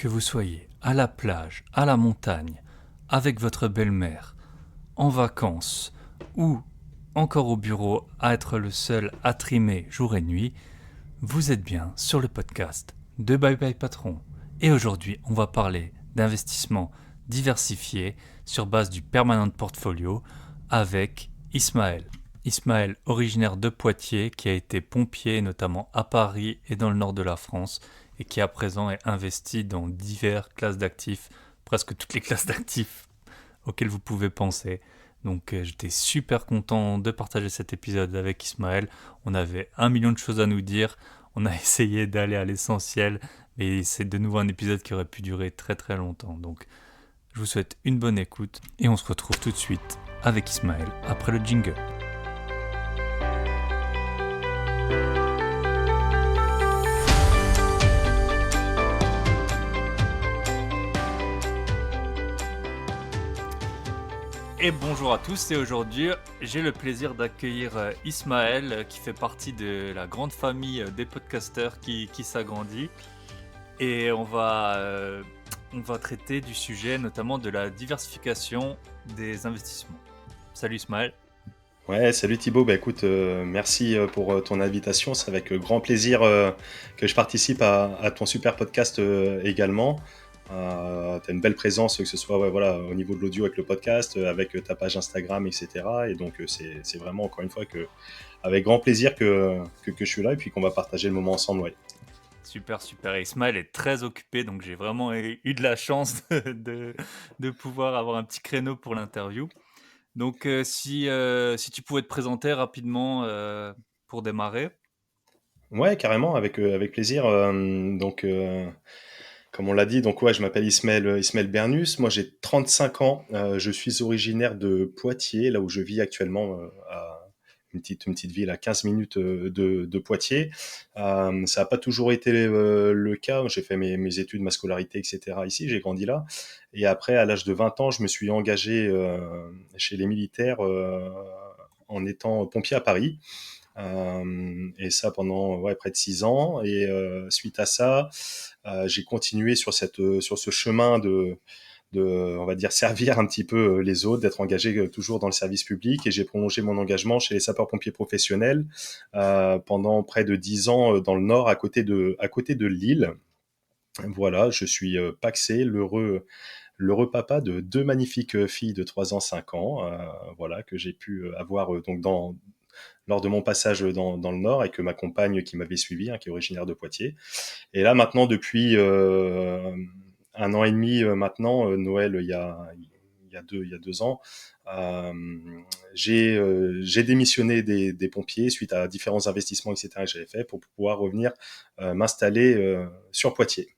Que vous soyez à la plage, à la montagne, avec votre belle-mère, en vacances ou encore au bureau à être le seul à trimer jour et nuit, vous êtes bien sur le podcast de Bye Bye Patron. Et aujourd'hui, on va parler d'investissement diversifié sur base du permanent portfolio avec Ismaël. Ismaël, originaire de Poitiers, qui a été pompier notamment à Paris et dans le nord de la France, et qui à présent est investi dans diverses classes d'actifs, presque toutes les classes d'actifs auxquelles vous pouvez penser. Donc j'étais super content de partager cet épisode avec Ismaël. On avait 1 million de choses à nous dire. On a essayé d'aller à l'essentiel, mais c'est de nouveau un épisode qui aurait pu durer très très longtemps. Donc je vous souhaite une bonne écoute et on se retrouve tout de suite avec Ismaël après le jingle. Et bonjour à tous, et aujourd'hui j'ai le plaisir d'accueillir Ismaël qui fait partie de la grande famille des podcasteurs qui s'agrandit, et on va traiter du sujet notamment de la diversification des investissements. Salut Ismaël. Ouais, salut Thibaut. Bah écoute, merci pour ton invitation. C'est avec grand plaisir que je participe à ton super podcast également. Tu as une belle présence, que ce soit ouais, voilà, au niveau de l'audio avec le podcast, avec ta page Instagram, etc. Et donc c'est vraiment encore une fois avec grand plaisir que je suis là et puis qu'on va partager le moment ensemble. Ouais. Super, super. Et Ismaël est très occupé, donc j'ai vraiment eu de la chance de pouvoir avoir un petit créneau pour l'interview. Donc si tu pouvais te présenter rapidement pour démarrer. Ouais, carrément, avec plaisir. Comme on l'a dit, donc ouais, je m'appelle Ismaël Bernus. Moi, j'ai 35 ans. Je suis originaire de Poitiers, là où je vis actuellement, à une petite ville à 15 minutes de Poitiers. Ça n'a pas toujours été le cas. J'ai fait mes études, ma scolarité, etc. ici. J'ai grandi là. Et après, à l'âge de 20 ans, je me suis engagé chez les militaires en étant pompier à Paris. Et ça pendant ouais, près de 6 ans. Et suite à ça, j'ai continué sur ce chemin on va dire, servir un petit peu les autres, d'être engagé toujours dans le service public. Et j'ai prolongé mon engagement chez les sapeurs-pompiers professionnels pendant près de 10 ans dans le Nord, à côté de Lille. Voilà, je suis pacsé, l'heureux papa de deux magnifiques filles de 3 ans, 5 ans, voilà, que j'ai pu avoir lors de mon passage dans le Nord, et que ma compagne qui m'avait suivi, hein, qui est originaire de Poitiers. Et là, maintenant, depuis 1 an et demi, maintenant, Noël, il y a 2 ans, euh, j'ai démissionné des pompiers suite à différents investissements, etc., que j'avais fait pour pouvoir revenir m'installer sur Poitiers.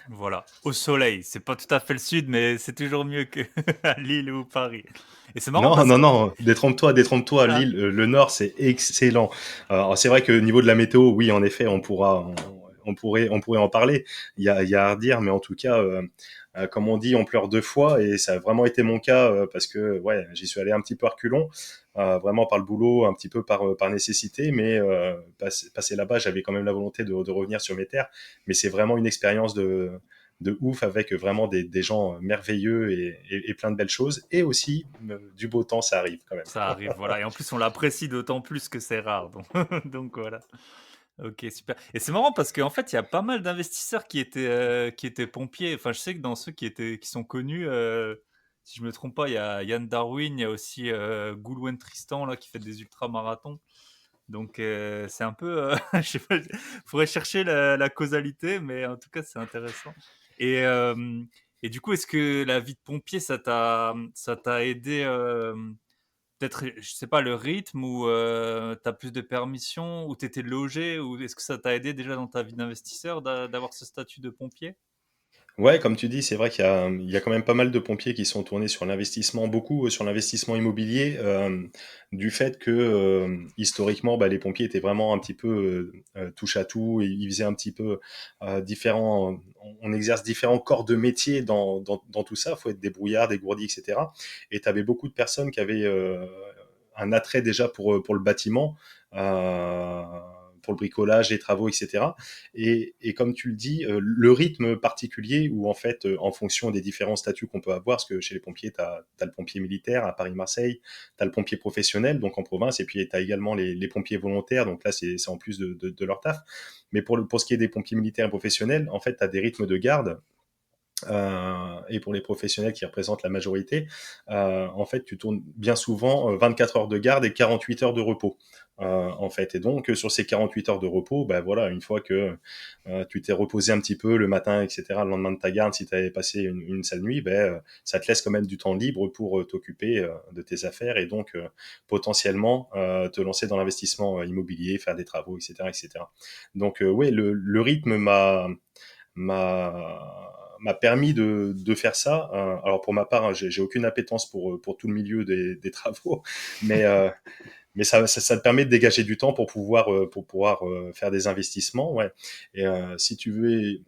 Voilà, au soleil. C'est pas tout à fait le sud, mais c'est toujours mieux que à Lille ou Paris. Et c'est marrant Non, parce non, que non, détrompe-toi, ah, Lille, le Nord, c'est excellent. Alors, c'est vrai que au niveau de la météo, oui, en effet, on pourrait en parler. Il y a à redire, mais en tout cas, comme on dit, on pleure deux fois, et ça a vraiment été mon cas parce que, ouais, j'y suis allé un petit peu à reculons, vraiment par le boulot, un petit peu par nécessité, mais passé là-bas, j'avais quand même la volonté de revenir sur mes terres. Mais c'est vraiment une expérience de ouf, avec vraiment des gens merveilleux et plein de belles choses. Et aussi, du beau temps, ça arrive quand même. ça arrive, voilà. Et en plus, on l'apprécie d'autant plus que c'est rare. Donc, donc voilà. Ok, super. Et c'est marrant parce qu'en fait, il y a pas mal d'investisseurs qui étaient pompiers. Enfin, je sais que dans ceux qui sont connus, si je me trompe pas, il y a Yann Darwin, il y a aussi Goulwen Tristan là qui fait des ultramarathons. Donc c'est un peu, je sais pas, faudrait chercher la causalité, mais en tout cas c'est intéressant. Et, euh, et du coup, est-ce que la vie de pompier, ça t'a aidé, peut-être, je sais pas, le rythme, ou t'as plus de permissions, ou t'étais logé, ou est-ce que ça t'a aidé déjà dans ta vie d'investisseur d'avoir ce statut de pompier? Ouais, comme tu dis, c'est vrai qu'il y a quand même pas mal de pompiers qui sont tournés sur l'investissement, beaucoup sur l'investissement immobilier, du fait que historiquement, bah, les pompiers étaient vraiment un petit peu touche à tout, et ils faisaient un petit peu différents. On exerce différents corps de métier dans tout ça. Il faut être débrouillard, dégourdi, etc. Et tu avais beaucoup de personnes qui avaient un attrait déjà pour le bâtiment. pour le bricolage, les travaux, etc. Et comme tu le dis, le rythme particulier où en fait, en fonction des différents statuts qu'on peut avoir, parce que chez les pompiers, tu as le pompier militaire à Paris-Marseille, tu as le pompier professionnel, donc en province, et puis tu as également les pompiers volontaires, donc là c'est en plus de leur taf. Mais pour ce qui est des pompiers militaires et professionnels, en fait, tu as des rythmes de garde et pour les professionnels qui représentent la majorité, en fait, tu tournes bien souvent 24 heures de garde et 48 heures de repos. En fait, et donc sur ces 48 heures de repos, ben voilà, une fois que tu t'es reposé un petit peu le matin, etc., le lendemain de ta garde, si tu avais passé une sale nuit, ça te laisse quand même du temps libre pour t'occuper de tes affaires et donc potentiellement te lancer dans l'investissement immobilier, faire des travaux, etc., etc. Donc ouais, le rythme m'a permis de faire ça. Alors pour ma part, hein, j'ai aucune appétence pour tout le milieu des travaux, mais ça te permet de dégager du temps pour pouvoir faire des investissements, ouais. Et si tu veux,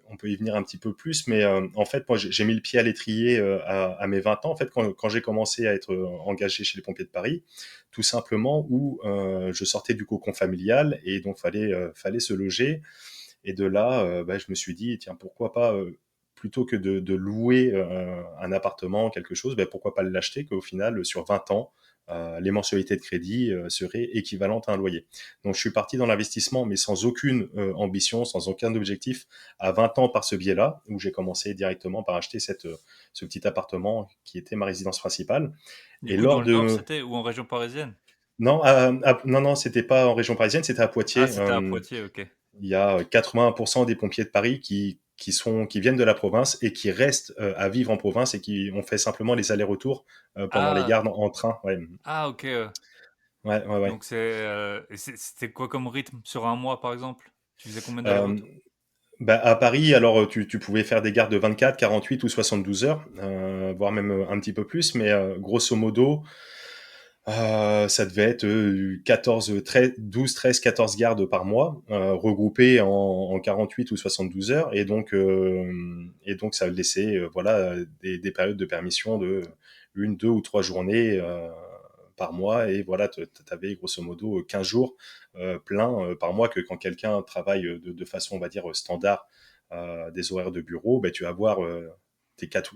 on peut y venir un petit peu plus, mais en fait, moi, j'ai mis le pied à l'étrier à mes 20 ans, en fait, quand j'ai commencé à être engagé chez les pompiers de Paris, tout simplement où je sortais du cocon familial et donc fallait se loger. Et de là, je me suis dit, tiens, pourquoi pas, plutôt que de louer un appartement, quelque chose, pourquoi pas l'acheter, qu'au final, sur 20 ans, les mensualités de crédit seraient équivalentes à un loyer. Donc je suis parti dans l'investissement, mais sans aucune ambition, sans aucun objectif, à 20 ans par ce biais-là, où j'ai commencé directement par acheter ce petit appartement qui était ma résidence principale. Du Et coup, dans lors le Nord, de... c'était ou en région parisienne? Non, non, non, c'était pas en région parisienne, c'était à Ah, Poitiers. c'était à Poitiers, ok. Il y a 80% des pompiers de Paris qui viennent de la province et qui restent à vivre en province et qui ont fait simplement les allers-retours pendant les Ah, gardes en train. Ouais, ah, ok. ouais, ouais. Ouais. Donc c'était quoi comme rythme sur un mois, par exemple? Tu faisais combien Euh, d'allers-retours? À Paris, alors tu pouvais faire des gardes de 24, 48 ou 72 heures, voire même un petit peu plus, mais grosso modo, ça devait être 14, 13, 12, 13, 14 gardes par mois, regroupés en 48 ou 72 heures, et donc ça laissait voilà des périodes de permission de une, deux ou trois journées par mois, et voilà, tu avais grosso modo 15 jours pleins par mois, que quand quelqu'un travaille de façon, on va dire, standard, des horaires de bureau, tu vas avoir tes quatre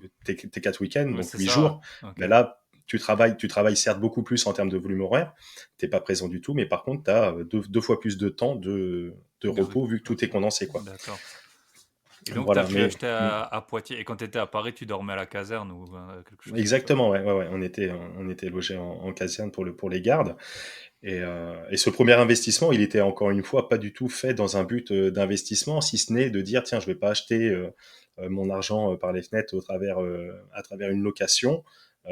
week-ends, Ouais, donc c'est 8 ça. jours. Ok. Mais là, tu travailles certes beaucoup plus en termes de volume horaire, t'es pas présent du tout, mais par contre, tu as deux fois plus de temps de De repos rythme. vu que tout Ok. est condensé, quoi. D'accord. Et donc, tu as Voilà, pu mais acheter à Poitiers. Et quand tu étais à Paris, tu dormais à la caserne ou quelque chose comme ça? exactement, ouais, ouais, ouais, on était logé en caserne pour les gardes. Et ce premier investissement, il était encore une fois pas du tout fait dans un but d'investissement, si ce n'est de dire, tiens, je vais pas acheter mon argent par les fenêtres à travers une location.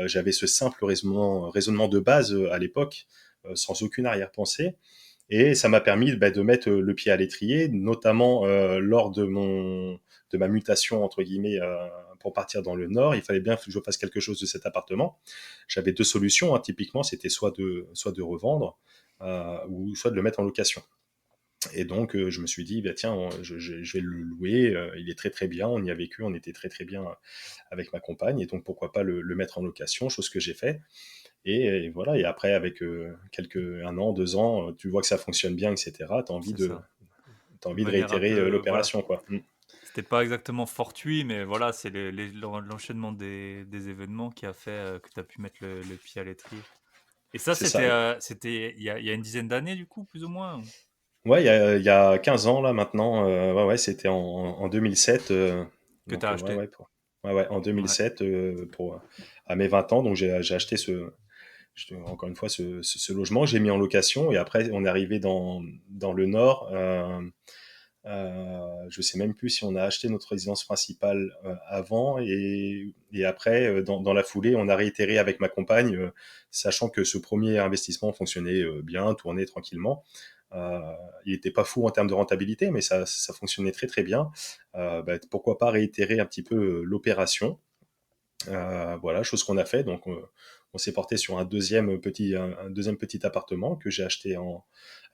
J'avais ce simple raisonnement de base à l'époque, sans aucune arrière-pensée. Et ça m'a permis de mettre le pied à l'étrier, notamment lors de ma mutation, entre guillemets, pour partir dans le Nord. Il fallait bien que je fasse quelque chose de cet appartement. J'avais deux solutions, hein. Typiquement, c'était soit de revendre, ou soit de le mettre en location. Et donc, je me suis dit, tiens, je vais le louer, il est très très bien, on y a vécu, on était très très bien avec ma compagne, et donc pourquoi pas le mettre en location, chose que j'ai fait. Et voilà, et après, avec un an, 2 ans, tu vois que ça fonctionne bien, etc., C'est ça. t'as De envie de manière un réitérer peu, voilà. l'opération, quoi. Mm. C'était pas exactement fortuit, mais voilà, c'est l'enchaînement des événements qui a fait que tu as pu mettre le pied à l'étrier. Et ça, C'est ça. c'était il y a une dizaine d'années, du coup, plus ou moins? Ouais, il y a 15 ans, là, maintenant, ouais, ouais, c'était en 2007, Que tu as donc ouais, acheté? ouais, ouais, en Ouais. 2007, à mes 20 ans, donc j'ai acheté encore une fois, ce logement, j'ai mis en location, et après, on est arrivé dans le Nord. Je sais même plus si on a acheté notre résidence principale avant, et après, dans la foulée, on a réitéré avec ma compagne, sachant que ce premier investissement fonctionnait bien, tournait tranquillement. Euh, il n'était pas fou en termes de rentabilité, mais ça fonctionnait très très bien. Pourquoi pas réitérer un petit peu l'opération. Voilà, chose qu'on a fait. Donc, on s'est porté sur un deuxième petit appartement que j'ai acheté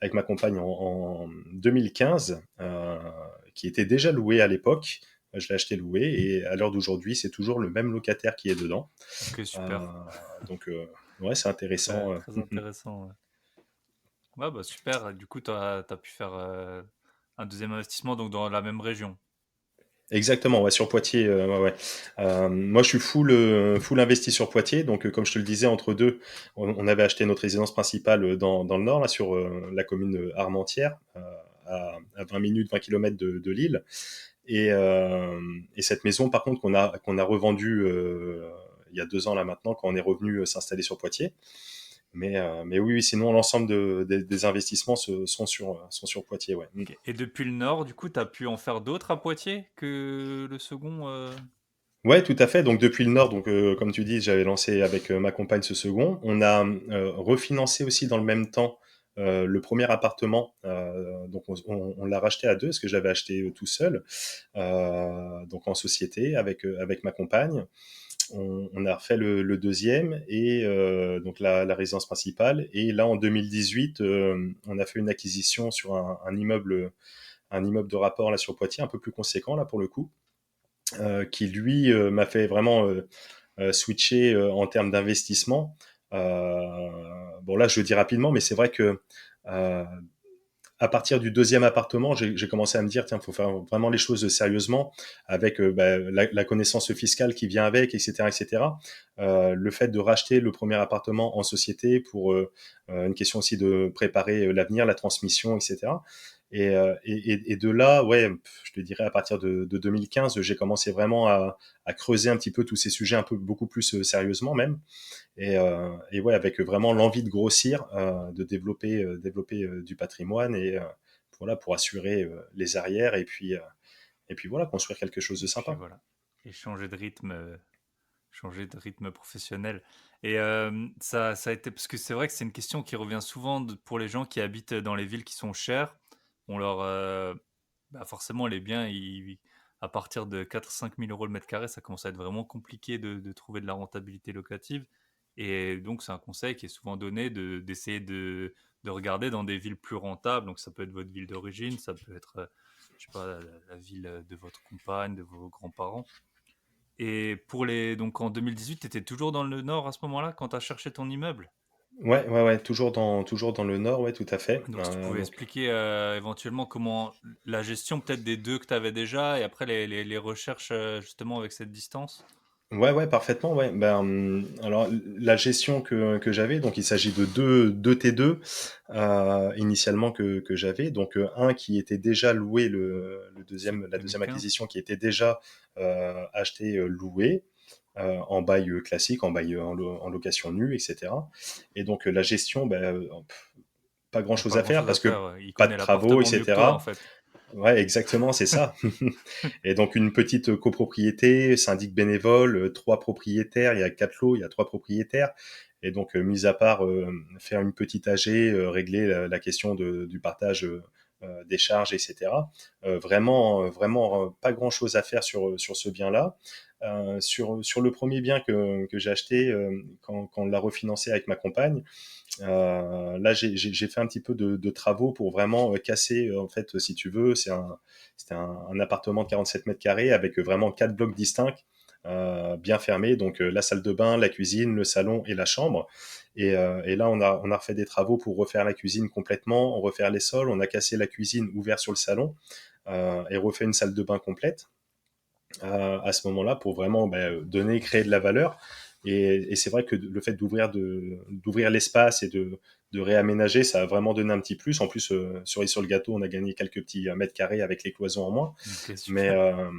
avec ma compagne en 2015, qui était déjà loué à l'époque. Je l'ai acheté loué, et à l'heure d'aujourd'hui, c'est toujours le même locataire qui est dedans. Ok, Euh, super. donc, ouais, c'est intéressant. Très intéressant. Ouais. Ouais, bah super. Du coup, tu as pu faire un deuxième investissement donc dans la même région. Exactement, ouais, sur Poitiers, ouais, ouais. Moi, je suis full investi sur Poitiers, donc comme je te le disais, entre deux, on avait acheté notre résidence principale dans le nord, là, sur la commune de Armentières, à 20 minutes, 20 kilomètres de Lille. Et cette maison, par contre, qu'on a revendue il y a 2 ans là maintenant, quand on est revenu s'installer sur Poitiers. Mais oui, oui, sinon l'ensemble des investissements sont sur Poitiers, ouais. Mm. Ok. Et depuis le nord, du coup, tu as pu en faire d'autres à Poitiers que le second Ouais, tout à fait. Donc depuis le Nord, donc comme tu dis, j'avais lancé avec ma compagne ce second. On a refinancé aussi dans le même temps le premier appartement. Donc on l'a racheté à deux, parce que j'avais acheté tout seul, donc en société avec ma compagne. On a refait le deuxième et donc la résidence principale. Et là en 2018, on a fait une acquisition sur un immeuble de rapport là sur Poitiers, un peu plus conséquent là pour le coup, qui lui m'a fait vraiment switcher en termes d'investissement. Bon là, je le dis rapidement, mais c'est vrai que euh, à partir du deuxième appartement, j'ai commencé à me dire, tiens, il faut faire vraiment les choses sérieusement, avec la connaissance fiscale qui vient avec, etc., etc. Le fait de racheter le premier appartement en société pour une question aussi de préparer l'avenir, la transmission, etc. Et de là, ouais, je te dirais à partir de 2015, j'ai commencé vraiment à creuser un petit peu tous ces sujets un peu beaucoup plus sérieusement même. Et ouais, avec vraiment l'envie de grossir, de développer du patrimoine et voilà, pour assurer les arrières et puis voilà, construire quelque chose de et puis sympa. voilà. Et changer de rythme professionnel. Et ça a été parce que c'est vrai que c'est une question qui revient souvent pour les gens qui habitent dans les villes qui sont chères. On leur bah forcément les biens à partir de 4 5 000 € le mètre carré, ça commence à être vraiment compliqué de trouver de la rentabilité locative. Et donc c'est un conseil qui est souvent donné d'essayer de regarder dans des villes plus rentables. Donc ça peut être votre ville d'origine, ça peut être je sais pas la ville de votre compagne, de vos grands-parents. Et donc en 2018, tu étais toujours dans le nord à ce moment-là quand tu as cherché ton immeuble. Ouais, ouais, ouais, toujours dans le nord, ouais, tout à fait. Donc si tu pouvais Donc expliquer éventuellement comment la gestion peut-être des deux que tu avais déjà et après les recherches justement avec cette distance. ouais, ouais, parfaitement, ouais. Ben, alors la gestion que j'avais, donc il s'agit de deux T2 initialement que j'avais, donc un qui était déjà loué, la deuxième 2015. acquisition qui était déjà acheté loué. En bail classique, en bail en location nue, etc. Et donc la gestion, ben, pas grand Il n'y a chose pas à faire grand-chose à parce que faire. Ouais. Il pas de connaît travaux, l'appartement mieux que toi en etc. fait. Ouais, exactement, c'est ça. Et donc une petite copropriété, syndic bénévole, trois propriétaires, il y a 4 lots, il y a trois propriétaires. Et donc, mis à part faire une petite AG, régler la question du partage des charges, etc. Vraiment, pas grand-chose à faire sur ce bien-là. Sur le premier bien que j'ai acheté, quand on l'a refinancé avec ma compagne, là, j'ai fait un petit peu de travaux pour vraiment casser, en fait, si tu veux, c'était un appartement de 47 mètres carrés avec vraiment 4 blocs distincts, bien fermés. Donc, la salle de bain, la cuisine, le salon et la chambre. Et là, on a refait des travaux pour refaire la cuisine complètement, refaire les sols. On a cassé la cuisine ouvert sur le salon et refait une salle de bain complète à ce moment-là pour vraiment créer de la valeur. Et c'est vrai que le fait d'ouvrir l'espace et de réaménager, ça a vraiment donné un petit plus. En plus, cerise sur le gâteau, on a gagné quelques petits mètres carrés avec les cloisons en moins. Ok, Mais, super.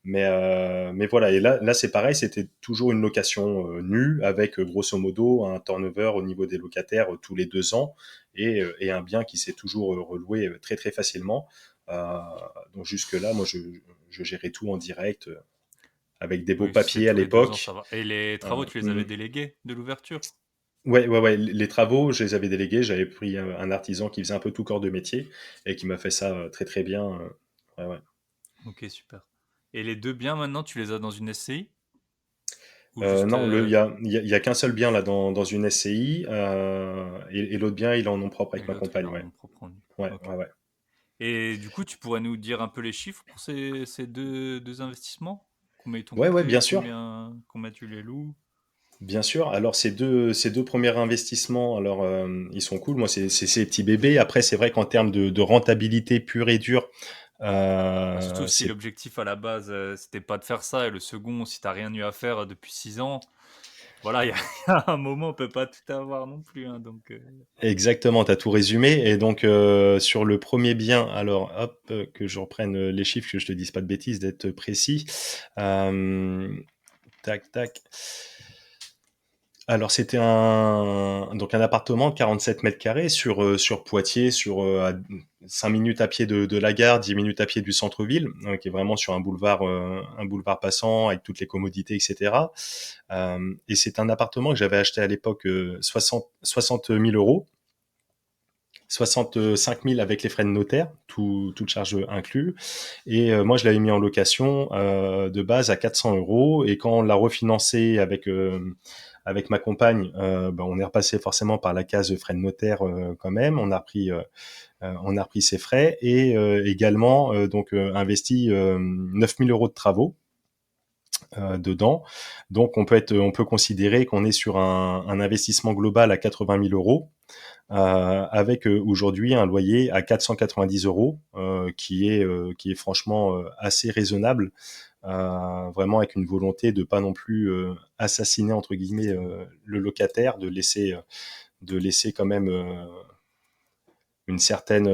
mais voilà. Et là c'est pareil, c'était toujours une location nue avec grosso modo un turnover au niveau des locataires tous les 2 ans et un bien qui s'est toujours reloué très très facilement. Euh, donc jusque-là, moi, je gérais tout en direct avec des beaux Oui, c'est papiers à tous les 2 ans, ça l'époque. va. Et les travaux, Euh, tu les avais mm. délégués de l'ouverture? Ouais, ouais, ouais. Les travaux, je les avais délégués. J'avais pris un artisan qui faisait un peu tout corps de métier et qui m'a fait ça très très bien. Ouais, ouais. Ok, super. Et les deux biens maintenant, tu les as dans une SCI? Ou juste Non, il y a qu'un seul bien là dans une SCI et l'autre bien, il est en nom propre et avec ma l'autre, il compagne. a un Ouais, nom propre en lui. ouais, Ok. ouais, ouais. Et du coup, tu pourrais nous dire un peu les chiffres pour ces deux investissements? Combien ils t'ont Ouais, ouais, bien coûté? sûr. Combien tu les loues? Bien sûr. Alors ces deux premiers investissements, alors ils sont cool. Moi, c'est ces petits bébés. Après, c'est vrai qu'en termes de rentabilité pure et dure, Bah, surtout si c'est l'objectif à la base, c'était pas de faire ça, et le second, si t'as rien eu à faire depuis 6 ans, voilà, il y a il y a un moment, on peut pas tout avoir non plus, hein, donc exactement. T'as tout résumé. Et donc sur le premier bien, alors hop, que je reprenne les chiffres, que je te dise pas de bêtises, d'être précis. Euh, tac, tac. Alors c'était un appartement de 47 mètres carrés sur Poitiers, à 5 minutes à pied de la gare, 10 minutes à pied du centre-ville, qui est vraiment sur un boulevard passant avec toutes les commodités, etc. Et c'est un appartement que j'avais acheté à l'époque 60 000 euros, 65 000 avec les frais de notaire, toute charge inclus. Et moi, je l'avais mis en location de base à 400 euros. Et quand on l'a refinancé avec ma compagne, ben, on est repassé forcément par la case frais de notaire quand même. On a repris ses frais et également donc investi 9 000 euros de travaux dedans. Donc on peut considérer qu'on est sur un investissement global à 80 000 euros avec aujourd'hui un loyer à 490 euros, qui est franchement assez raisonnable, vraiment avec une volonté de pas non plus assassiner entre guillemets le locataire, de laisser quand même une certaine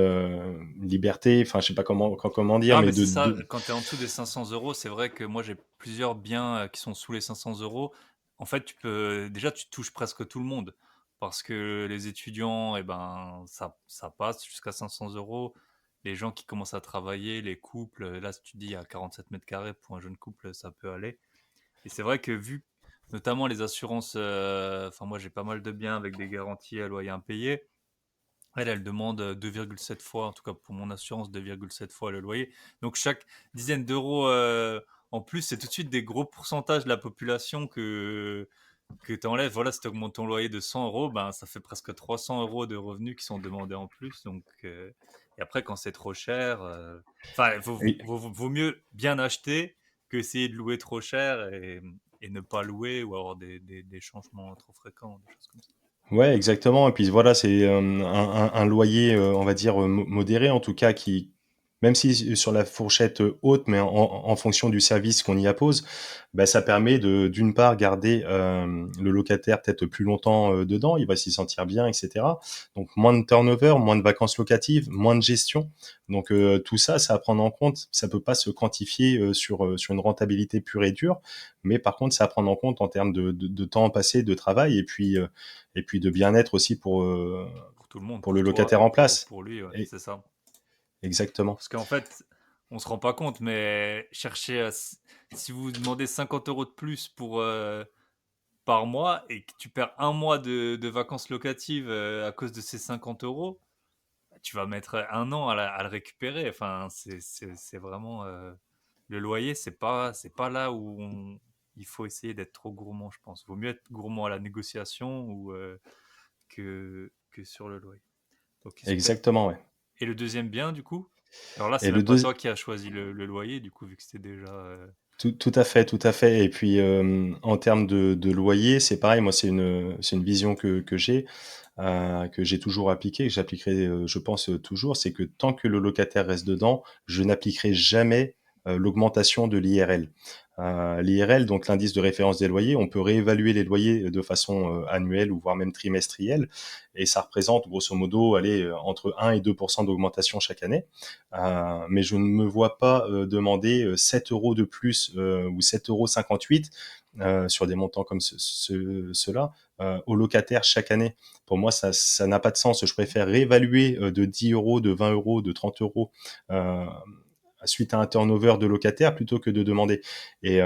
liberté, enfin je sais pas comment dire, non, mais mais c'est ça, quand tu es en dessous des 500 euros, c'est vrai que moi j'ai plusieurs biens qui sont sous les 500 euros. En fait, déjà, tu touches presque tout le monde parce que les étudiants, eh ben, ça passe jusqu'à 500 euros. Les gens qui commencent à travailler, les couples, là, si tu dis à 47 mètres carrés pour un jeune couple, ça peut aller. Et c'est vrai que vu notamment les assurances, enfin, moi j'ai pas mal de biens avec des garanties à loyer impayé. Elle demande 2,7 fois, en tout cas pour mon assurance, 2,7 fois le loyer. Donc chaque dizaine d'euros en plus, c'est tout de suite des gros pourcentages de la population que tu enlèves. Voilà, si tu augmentes ton loyer de 100 euros, ben, ça fait presque 300 euros de revenus qui sont demandés en plus. Donc, et après, quand c'est trop cher, enfin, il oui. vaut mieux bien acheter que essayer de louer trop cher et ne pas louer ou avoir des changements trop fréquents, des choses comme ça. Ouais, exactement. Et puis voilà, c'est un loyer, on va dire modéré en tout cas, qui, même si sur la fourchette haute, mais en fonction du service qu'on y appose, bah, ça permet d'une part, garder le locataire peut-être plus longtemps dedans, il va s'y sentir bien, etc. Donc moins de turnover, moins de vacances locatives, moins de gestion. Donc tout ça, c'est à prendre en compte. Ça peut pas se quantifier sur une rentabilité pure et dure, mais par contre, c'est à prendre en compte en termes de temps passé de travail et puis de bien-être aussi Pour tout le monde, pour le pour toi locataire et en place. pour lui, ouais, Et, c'est ça. exactement. Parce qu'en fait, on se rend pas compte, mais si vous demandez 50 euros de plus par mois et que tu perds un mois de vacances locatives à cause de ces 50 euros, tu vas mettre un an à le récupérer. Enfin, c'est vraiment le loyer, c'est pas là où il faut essayer d'être trop gourmand, je pense. Vaut mieux être gourmand à la négociation que sur le loyer. Ok, super. Exactement, ouais. Et le deuxième bien, du coup? Alors là, Et c'est le même pas deux, toi qui as choisi le loyer, du coup, vu que c'était déjà. tout à fait, tout à fait. Et puis, en termes de loyer, c'est pareil. Moi, c'est une vision que j'ai toujours appliquée, que j'appliquerai, je pense, toujours. C'est que tant que le locataire reste dedans, je n'appliquerai jamais l'augmentation de l'IRL. L'IRL, donc l'indice de référence des loyers, on peut réévaluer les loyers de façon annuelle ou voire même trimestrielle, et ça représente grosso modo, allez, entre 1 et 2% d'augmentation chaque année. Mais je ne me vois pas demander 7 euros de plus ou 7,58 euros sur des montants comme ceux-là aux locataires chaque année. Pour moi, ça n'a pas de sens. Je préfère réévaluer de 10 euros, de 20 euros, de 30 euros euh, suite à un turnover de locataires plutôt que de demander. Et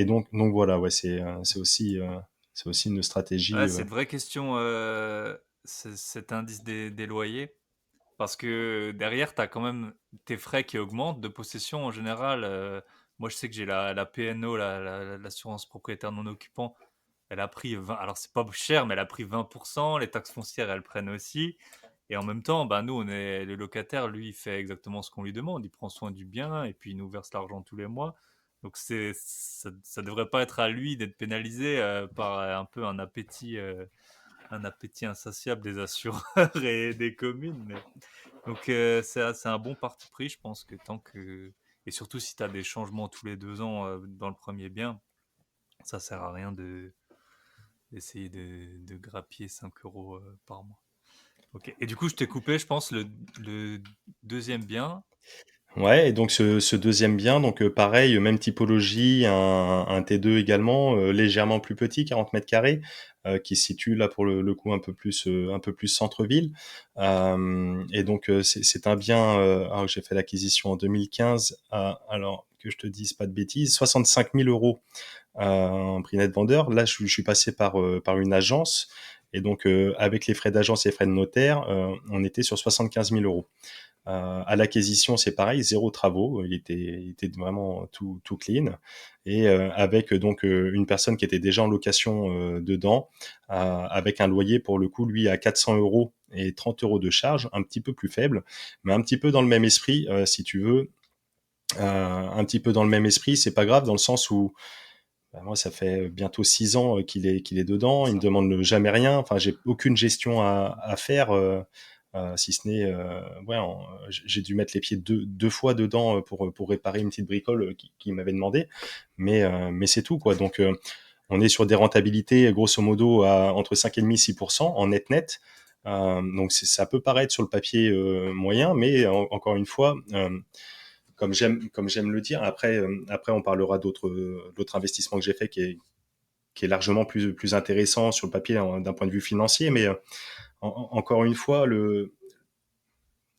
donc voilà, ouais, c'est aussi une stratégie. Ouais, c'est une vraie question, cet indice des loyers. Parce que derrière, tu as quand même tes frais qui augmentent de possession en général. Moi, je sais que j'ai la PNO, l'assurance propriétaire non occupant. Elle a pris 20, alors c'est pas cher, mais elle a pris 20%. Les taxes foncières, elles prennent aussi. Et en même temps, bah, nous, on est le locataire, lui, il fait exactement ce qu'on lui demande. Il prend soin du bien et puis il nous verse l'argent tous les mois. Donc ça devrait pas être à lui d'être pénalisé par un peu un appétit insatiable des assureurs et des communes. Donc c'est un bon parti pris, je pense que tant que et surtout si tu as des changements tous les 2 ans dans le premier bien, ça sert à rien d'essayer de grappiller 5 euros par mois. Ok. Et du coup, je t'ai coupé, je pense, le deuxième bien. Ouais, et donc ce deuxième bien, donc pareil, même typologie, un T2 également, légèrement plus petit, 40 mètres carrés, qui se situe là pour le coup un peu plus centre-ville. Et donc c'est un bien, j'ai fait l'acquisition en 2015, alors que je te dise pas de bêtises, 65 000 euros en prix net vendeur. Là, je suis passé par une agence. Et donc, avec les frais d'agence et les frais de notaire, on était sur 75 000 euros. À l'acquisition, c'est pareil, zéro travaux. Il était vraiment tout clean. Et avec donc une personne qui était déjà en location dedans, avec un loyer pour le coup, lui, à 400 euros et 30 euros de charge, un petit peu plus faible, mais un petit peu dans le même esprit, si tu veux. Un petit peu dans le même esprit, c'est pas grave dans le sens où bah, moi, ça fait bientôt 6 ans qu'il est dedans. Il me Ça. demande jamais rien. Enfin, j'ai aucune gestion à faire, si ce n'est, ouais, j'ai dû mettre les pieds deux fois dedans pour réparer une petite bricole qu'il m'avait demandé. Mais c'est tout, quoi. Donc, on est sur des rentabilités, grosso modo, entre 5,5 et 6% en net. Donc, ça peut paraître sur le papier moyen, mais encore une fois, comme j'aime le dire. Après, on parlera d'autres investissements que j'ai fait qui est largement plus intéressant sur le papier d'un point de vue financier. Mais encore une fois,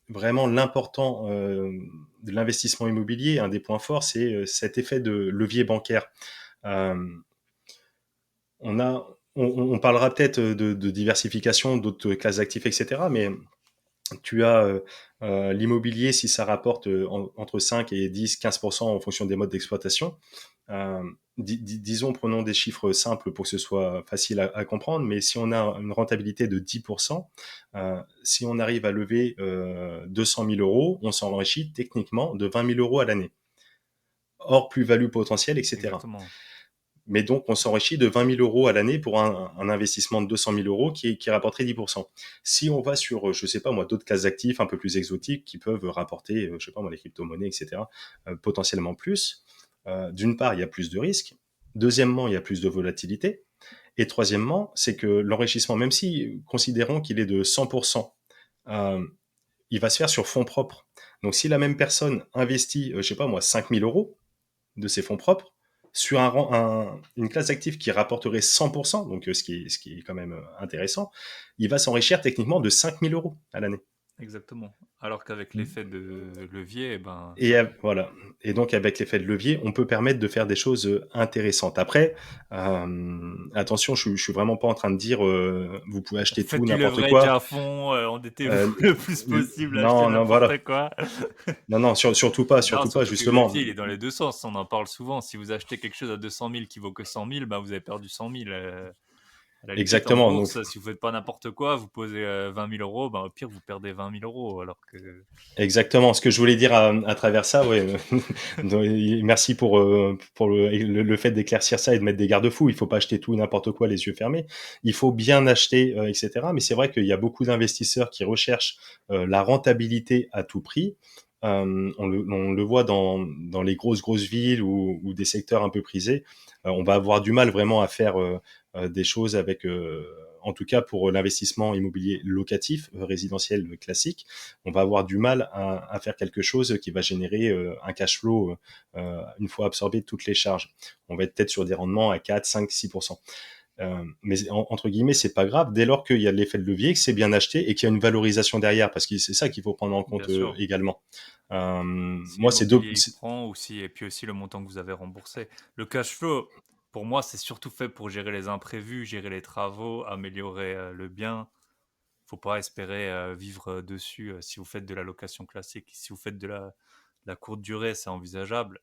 vraiment l'important de l'investissement immobilier, un des points forts, c'est cet effet de levier bancaire. Euh, on parlera peut-être de diversification, d'autres classes d'actifs, etc. Mais tu as l'immobilier, si ça rapporte entre 5 et 10-15% en fonction des modes d'exploitation. Euh, disons, prenons des chiffres simples pour que ce soit facile à comprendre, mais si on a une rentabilité de 10%, si on arrive à lever 200 000 euros, on s'enrichit techniquement de 20 000 euros à l'année, hors plus-value potentielle, etc. Exactement. Mais donc, on s'enrichit de 20 000 euros à l'année pour un investissement de 200 000 euros qui rapporterait 10%. Si on va sur, je sais pas moi, d'autres classes d'actifs un peu plus exotiques qui peuvent rapporter, je sais pas moi, les crypto-monnaies, etc., potentiellement plus, d'une part, il y a plus de risques. Deuxièmement, il y a plus de volatilité. Et troisièmement, c'est que l'enrichissement, même si considérons qu'il est de 100%, euh, il va se faire sur fonds propres. Donc, si la même personne investit, je sais pas moi, 5 000 euros, de ses fonds propres sur une classe d'actifs qui rapporterait 100%, donc ce qui est quand même intéressant, il va s'enrichir techniquement de 5 000 euros à l'année. Exactement. Alors qu'avec l'effet de levier, eh ben, Et voilà. Et donc avec l'effet de levier, on peut permettre de faire des choses intéressantes. Après, attention, je suis vraiment pas en train de dire vous pouvez acheter faites tout du n'importe leverage quoi. à fond, endettez-vous Euh, le plus possible, achetez non, voilà. n'importe quoi. Non, Non, surtout pas, surtout que le justement. levier, il est dans les deux sens. On en parle souvent. Si vous achetez quelque chose à 200 000 qui vaut que 100 000, ben vous avez perdu 100 000. À la limite, en Exactement. Donc bourse, si vous faites pas n'importe quoi, vous posez 20 000 euros, ben au pire, vous perdez 20 000 euros. Alors que. exactement. Ce que je voulais dire à travers ça, ouais. Merci pour le fait d'éclaircir ça et de mettre des garde-fous. Il faut pas acheter tout et n'importe quoi les yeux fermés. Il faut bien acheter, etc. Mais c'est vrai qu'il y a beaucoup d'investisseurs qui recherchent la rentabilité à tout prix. On le voit dans les grosses villes ou des secteurs un peu prisés. On va avoir du mal vraiment à faire des choses avec en tout cas pour l'investissement immobilier locatif, résidentiel classique, on va avoir du mal à faire quelque chose qui va générer un cash flow une fois absorbé toutes les charges. On va être peut-être sur des rendements à 4, 5, 6%. Mais entre guillemets, c'est pas grave dès lors qu'il y a l'effet de levier, que c'est bien acheté et qu'il y a une valorisation derrière, parce que c'est ça qu'il faut prendre en Bien compte sûr. également. Si Moi, c'est deux. l'immobilier il prend aussi, et puis aussi le montant que vous avez remboursé. Le cash flow, pour moi, c'est surtout fait pour gérer les imprévus, gérer les travaux, améliorer le bien. Faut pas espérer vivre dessus si vous faites de la location classique. Si vous faites de la courte durée, c'est envisageable.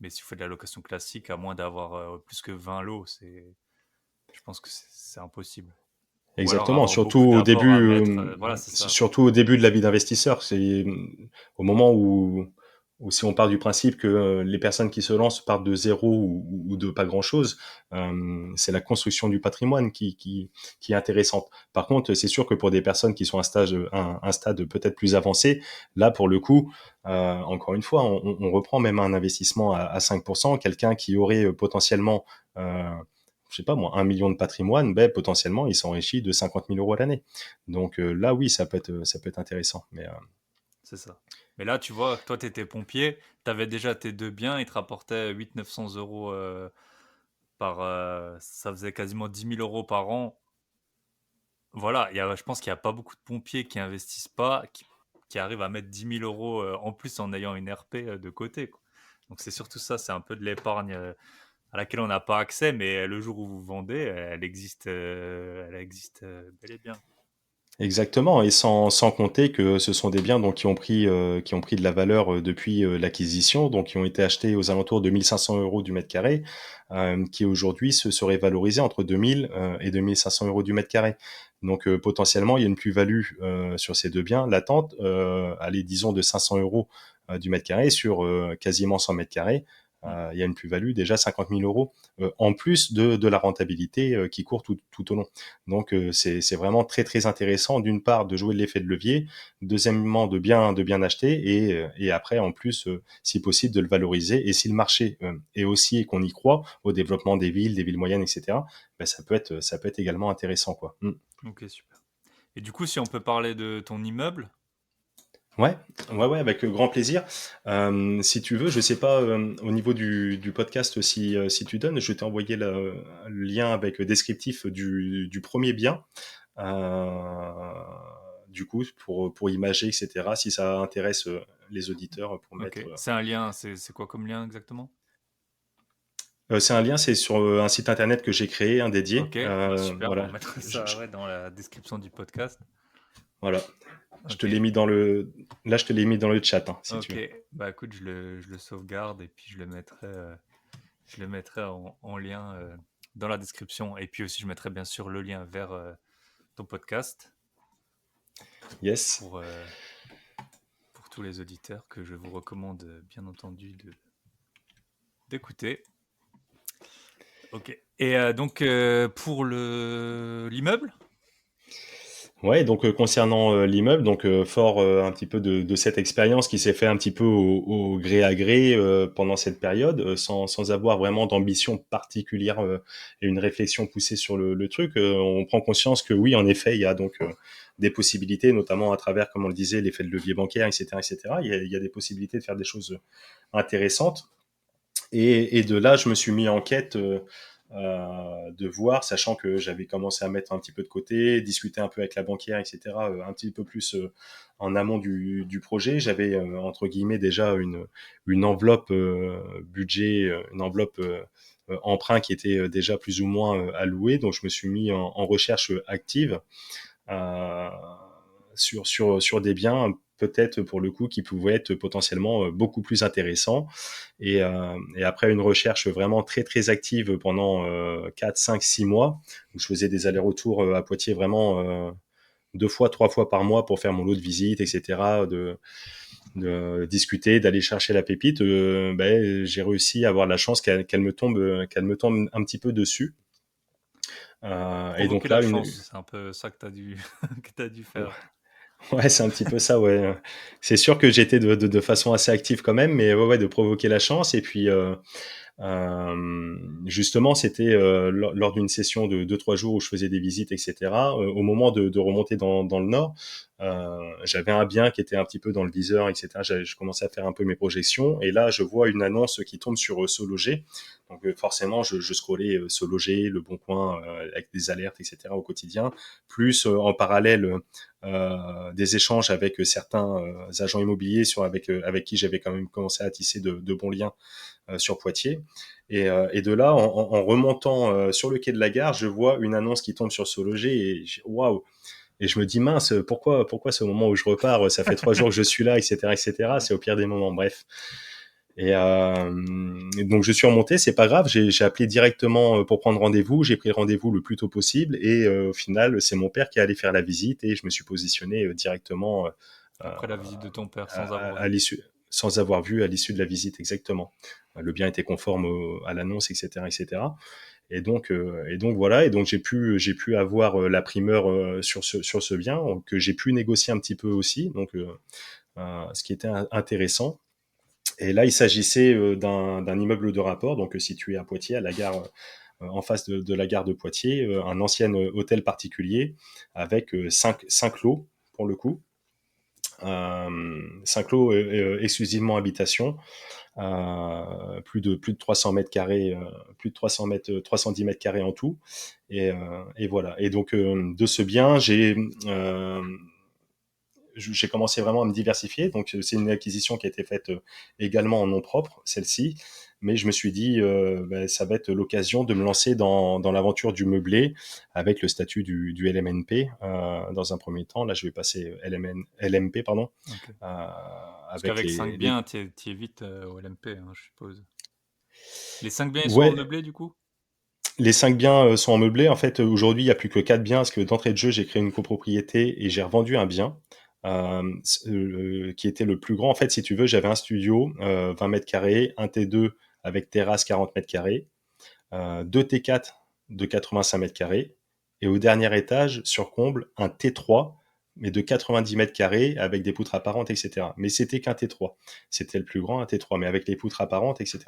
Mais si vous faites de la location classique, à moins d'avoir plus que 20 lots, je pense que c'est impossible. Ou alors Exactement, avoir beaucoup d'apports à mettre. Voilà, c'est ça. surtout au début de la vie d'investisseur, c'est au moment où ou si on part du principe que les personnes qui se lancent partent de zéro ou de pas grand-chose, c'est la construction du patrimoine qui est intéressante. Par contre, c'est sûr que pour des personnes qui sont à un stade peut-être plus avancé, là, pour le coup, encore une fois, on reprend même un investissement à 5%. Quelqu'un qui aurait potentiellement, je sais pas moi, 1 million de patrimoine, ben, potentiellement, il s'enrichit de 50 000 euros à l'année. Donc là, oui, ça peut être intéressant. Mais C'est ça. Mais là, tu vois, toi, tu étais pompier, tu avais déjà tes deux biens, ils te rapportaient 800-900 € ça faisait quasiment 10 000 € par an. Voilà, je pense qu'il n'y a pas beaucoup de pompiers qui investissent pas, qui arrivent à mettre 10 000 € en plus en ayant une RP de côté, quoi. Donc c'est surtout ça, c'est un peu de l'épargne à laquelle on n'a pas accès, mais le jour où vous vendez, elle existe bel et bien. exactement, et sans compter que ce sont des biens donc qui ont pris de la valeur depuis l'acquisition, donc qui ont été achetés aux alentours de 1 500 euros du mètre carré, qui aujourd'hui se seraient valorisés entre 2 000 et 2 500 euros du mètre carré. Donc potentiellement, il y a une plus-value sur ces deux biens latente, allez, disons de 500 euros du mètre carré sur quasiment 100 mètres carrés. Mm. Il y a une plus-value déjà 50 000 euros en plus de la rentabilité qui court tout au long. Donc c'est vraiment très très intéressant d'une part de jouer l'effet de levier, deuxièmement de bien acheter et après en plus si possible de le valoriser et si le marché est haussier et qu'on y croit au développement des villes moyennes etc. Ben, ça peut être également intéressant quoi. Mm. Ok, super. Et du coup, si on peut parler de ton immeuble, Ouais, ouais, avec grand plaisir. Si tu veux, je sais pas au niveau du podcast si tu donnes, je t'ai envoyé le lien avec le descriptif du premier bien. Du coup, pour imager, etc., si ça intéresse les auditeurs pour ok, mettre. c'est un lien, c'est quoi comme lien exactement? C'est un lien, c'est sur un site internet que j'ai créé, un dédié. Ok, bah super, bah on Voilà, mettra je- ça je- ouais, dans la description du podcast. voilà. Je te Ok, l'ai mis dans le. Là, je te l'ai mis dans le chat, hein, si tu ok, veux. bah écoute, je le sauvegarde et puis je le mettrai en lien dans la description. Et puis aussi, je mettrai bien sûr le lien vers ton podcast Yes. pour, euh, pour tous les auditeurs que je vous recommande bien entendu d'écouter. Ok. Et donc pour l'immeuble? Ouais, donc concernant l'immeuble, donc fort un petit peu de cette expérience qui s'est fait un petit peu au gré à gré pendant cette période, sans avoir vraiment d'ambition particulière et une réflexion poussée sur le truc, on prend conscience que oui, en effet, il y a donc des possibilités, notamment à travers, comme on le disait, l'effet de levier bancaire, etc., etc. Il y a des possibilités de faire des choses intéressantes. Et de là, je me suis mis en quête de voir, sachant que j'avais commencé à mettre un petit peu de côté, discuter un peu avec la banquière, etc., un petit peu plus en amont du projet. J'avais, entre guillemets, déjà une enveloppe budget, une enveloppe emprunt qui était déjà plus ou moins allouée. Donc, je me suis mis en recherche active euh, sur des biens peut-être pour le coup qui pouvaient être potentiellement beaucoup plus intéressants et après une recherche vraiment très très active pendant 4, 5, 6 mois où je faisais des allers-retours à Poitiers vraiment 2 fois, 3 fois par mois pour faire mon lot de visite, etc., de discuter, d'aller chercher la pépite, ben, j'ai réussi à avoir la chance qu'elle me tombe un petit peu dessus. Et Provoquer donc la là, chance, c'est un peu ça que tu as dû, que t'as dû faire. ouais, c'est un petit peu ça, ouais. C'est sûr que j'étais de façon assez active quand même, mais ouais, ouais, de provoquer la chance. Et puis, justement, c'était lors d'une session de 2, 3 jours où je faisais des visites, etc. Au moment de remonter dans le nord, j'avais un bien qui était un petit peu dans le viseur, etc. Je commençais à faire un peu mes projections, et là, je vois une annonce qui tombe sur SoLoger. Donc forcément, je scrollais SoLoger, Le Bon Coin, avec des alertes, etc. au quotidien, plus en parallèle des échanges avec certains agents immobiliers avec qui j'avais quand même commencé à tisser de bons liens sur Poitiers. Et de là, en remontant sur le quai de la gare, je vois une annonce qui tombe sur SoLoger et waouh. Et je me dis mince, pourquoi c'est au moment où je repars, ça fait 3 jours que je suis là, etc., etc. C'est au pire des moments, bref. Et donc je suis remonté, c'est pas grave, j'ai appelé directement pour prendre rendez-vous, j'ai pris le rendez-vous le plus tôt possible et au final c'est mon père qui est allé faire la visite et je me suis positionné directement Après la visite de ton père, sans à avoir vu. l'issue. sans avoir vu à l'issue de la visite exactement. Le bien était conforme à l'annonce, etc., etc. Et donc voilà. Et donc j'ai pu avoir la primeur sur ce bien que j'ai pu négocier un petit peu aussi. Donc ce qui était intéressant. Et là, il s'agissait d'un immeuble de rapport, donc situé à Poitiers, à la gare, en face de la gare de Poitiers, un ancien hôtel particulier avec cinq lots pour le coup. 5 lots exclusivement habitation, plus de 300 mètres carrés, plus de 300 mètres, 310 mètres carrés en tout. Et voilà. Et donc de ce bien, j'ai commencé vraiment à me diversifier. Donc, c'est une acquisition qui a été faite également en nom propre, celle-ci. Mais je me suis dit, ça va être l'occasion de me lancer dans l'aventure du meublé avec le statut du LMNP dans un premier temps. Là, je vais passer LMP, pardon, Ok. Parce avec qu'avec 5 biens, tu es vite au LMP, hein, je suppose. Les 5 biens, ils sont en Ouais, meublé du coup? les 5 biens sont en meublé. En fait, aujourd'hui, il n'y a plus que 4 biens parce que d'entrée de jeu, j'ai créé une copropriété et j'ai revendu un bien qui était le plus grand. En fait, si tu veux, j'avais un studio, 20 mètres carrés, un T2 avec terrasse 40 mètres carrés, deux T4 de 85 mètres carrés, et au dernier étage, sur comble, un T3, mais de 90 mètres carrés avec des poutres apparentes, etc. Mais c'était qu'un T3. C'était le plus grand, un T3, mais avec les poutres apparentes, etc.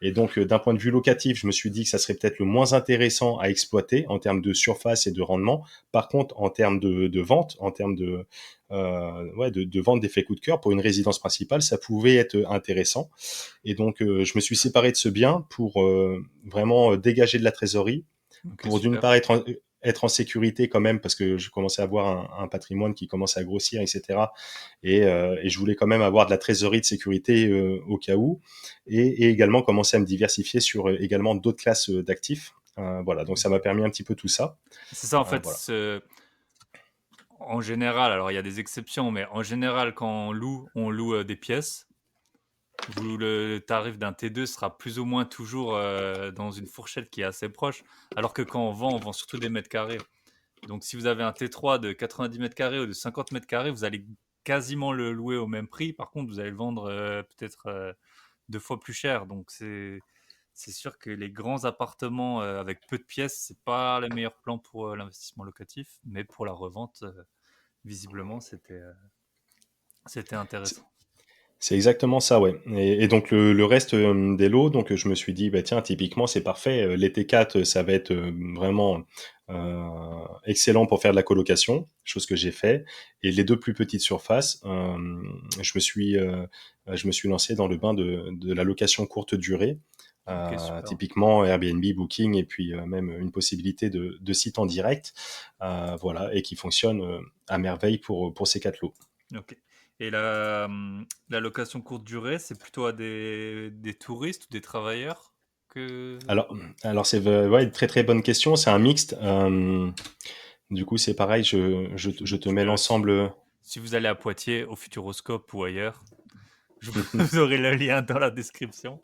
Et donc, d'un point de vue locatif, je me suis dit que ça serait peut-être le moins intéressant à exploiter en termes de surface et de rendement. Par contre, en termes de vente, en termes de vente d'effet coup de cœur pour une résidence principale, ça pouvait être intéressant. Et donc, je me suis séparé de ce bien pour vraiment dégager de la trésorerie, Ok, pour d'une super. part être en sécurité quand même, parce que je commençais à avoir un patrimoine qui commençait à grossir, etc. Et je voulais quand même avoir de la trésorerie de sécurité au cas où, et également commencer à me diversifier sur également d'autres classes d'actifs. Voilà, donc ça m'a permis un petit peu tout ça. C'est ça en fait. Voilà. En général, alors il y a des exceptions, mais en général, quand on loue des pièces. Le tarif d'un T2 sera plus ou moins toujours dans une fourchette qui est assez proche, alors que quand on vend surtout des mètres carrés. Donc si vous avez un T3 de 90 mètres carrés ou de 50 mètres carrés, vous allez quasiment le louer au même prix. Par contre, vous allez le vendre peut-être 2 fois plus cher. Donc c'est sûr que les grands appartements avec peu de pièces, c'est pas le meilleur plan pour l'investissement locatif, mais pour la revente, visiblement, c'était intéressant. C'est exactement ça, ouais. Et donc le reste des lots, donc je me suis dit, bah tiens, typiquement c'est parfait. Les T4, ça va être vraiment excellent pour faire de la colocation, chose que j'ai fait. Et les deux plus petites surfaces, je me suis lancé dans le bain de la location courte durée. Ok, super. Typiquement Airbnb, Booking, et puis même une possibilité de site en direct, voilà, et qui fonctionne à merveille pour ces 4 lots. Ok. Et la location courte durée, c'est plutôt à des touristes ou des travailleurs que... Alors c'est ouais, une très très bonne question. C'est un mixte. Du coup, c'est pareil. Je te mets l'ensemble. Si vous allez à Poitiers, au Futuroscope ou ailleurs, vous aurez le lien dans la description.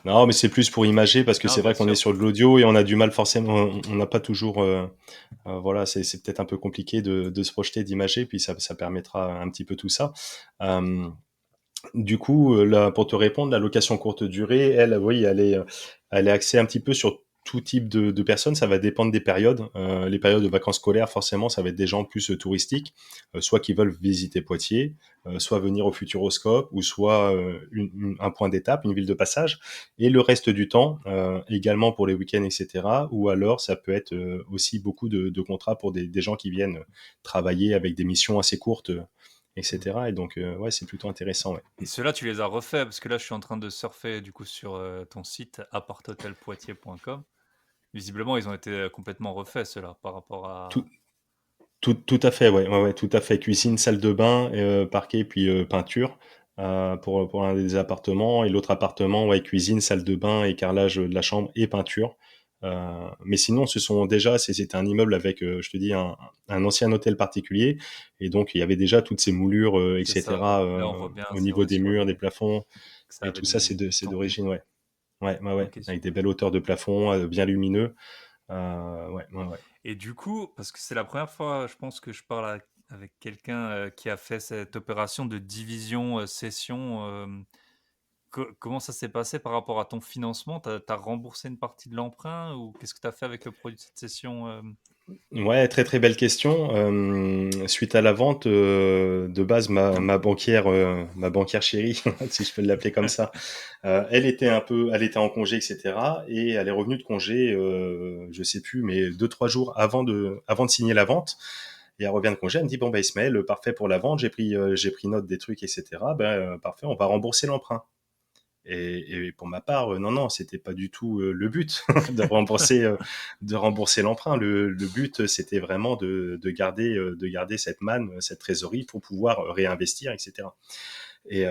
Non, mais c'est plus pour imager parce que Non, c'est bien vrai qu'on est sûr. sur de l'audio et on a du mal forcément. On n'a pas toujours. Voilà, c'est peut-être un peu compliqué de se projeter, d'imager. Puis ça permettra un petit peu tout ça. Euh, Du coup, là, pour te répondre, la location courte durée, elle, oui, elle est axée un petit peu sur tout type de personnes. Ça va dépendre des périodes. Les périodes de vacances scolaires, forcément, ça va être des gens plus touristiques, soit qui veulent visiter Poitiers, soit venir au Futuroscope, ou soit un point d'étape, une ville de passage. Et le reste du temps, également pour les week-ends, etc. Ou alors, ça peut être aussi beaucoup de contrats pour des gens qui viennent travailler avec des missions assez courtes, etc. Et donc, ouais, c'est plutôt intéressant, ouais. Et ceux-là, tu les as refaits, parce que là, je suis en train de surfer du coup sur ton site apparthotelpoitiers.com. Visiblement, ils ont été complètement refaits, ceux-là, par rapport Tout, à... tout à fait, ouais, ouais, ouais, tout à fait. Cuisine, salle de bain, parquet, puis peinture pour un des appartements. Et l'autre appartement, ouais, cuisine, salle de bain, écarlage de la chambre et peinture. Mais sinon, c'était un immeuble avec, je te dis, un ancien hôtel particulier. Et donc, il y avait déjà toutes ces moulures, C'est ça, ouais. etc., Là, on voit bien, au c'est niveau vrai des sur murs, des les... plafonds. que ça Et avait tout ça, du c'est temps. d'origine, ouais. Ouais, ouais, ouais. Ok, Avec des super. belles hauteurs de plafond, bien lumineux. Ouais, ouais, ouais. Et du coup, parce que c'est la première fois, je pense que je parle avec quelqu'un qui a fait cette opération de division cession. Comment ça s'est passé par rapport à ton financement? Tu as remboursé une partie de l'emprunt ou qu'est-ce que tu as fait avec le produit de cette cession? Ouais, très très belle question. Suite à la vente, de base, ma banquière chérie, si je peux l'appeler comme ça, elle était en congé, etc. Et elle est revenue de congé, je sais plus, mais 2, 3 jours avant de signer la vente. Et elle revient de congé, elle me dit bon bah Ismaël, parfait pour la vente, j'ai pris note des trucs, etc. Parfait, on va rembourser l'emprunt. Et pour ma part, non, non, c'était pas du tout le but de rembourser l'emprunt. Le but, c'était vraiment de garder cette manne, cette trésorerie pour pouvoir réinvestir, etc. Et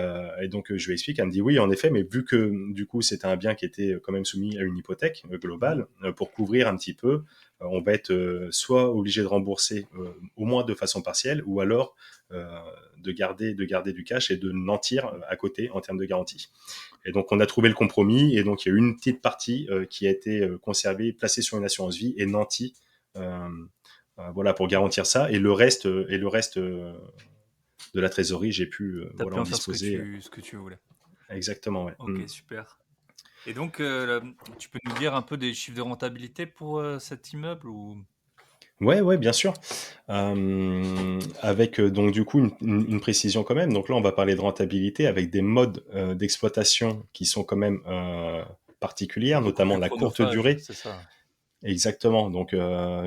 donc, je lui explique, elle me dit oui, en effet, mais vu que du coup, c'était un bien qui était quand même soumis à une hypothèque Mhm. globale, pour couvrir un petit peu, on va être soit obligé de rembourser au moins de façon partielle, ou alors euh, de garder du cash et de nantir à côté en termes de garantie. Et donc, on a trouvé le compromis. Et donc, il y a eu une petite partie qui a été conservée, placée sur une assurance vie et nantie, euh, voilà, pour garantir ça. Et le reste de la trésorerie, j'ai pu, Tu as voilà, pu en en faire disposer ce que tu voulais. exactement. Ouais. Ok, super. Et donc, tu peux nous dire un peu des chiffres de rentabilité pour cet immeuble ou... Ouais, ouais, bien sûr. Avec donc du coup une précision quand même. Donc là, on va parler de rentabilité avec des modes d'exploitation qui sont quand même particulières, Beaucoup notamment plus la courte chronophage, durée. c'est ça. Exactement. Donc,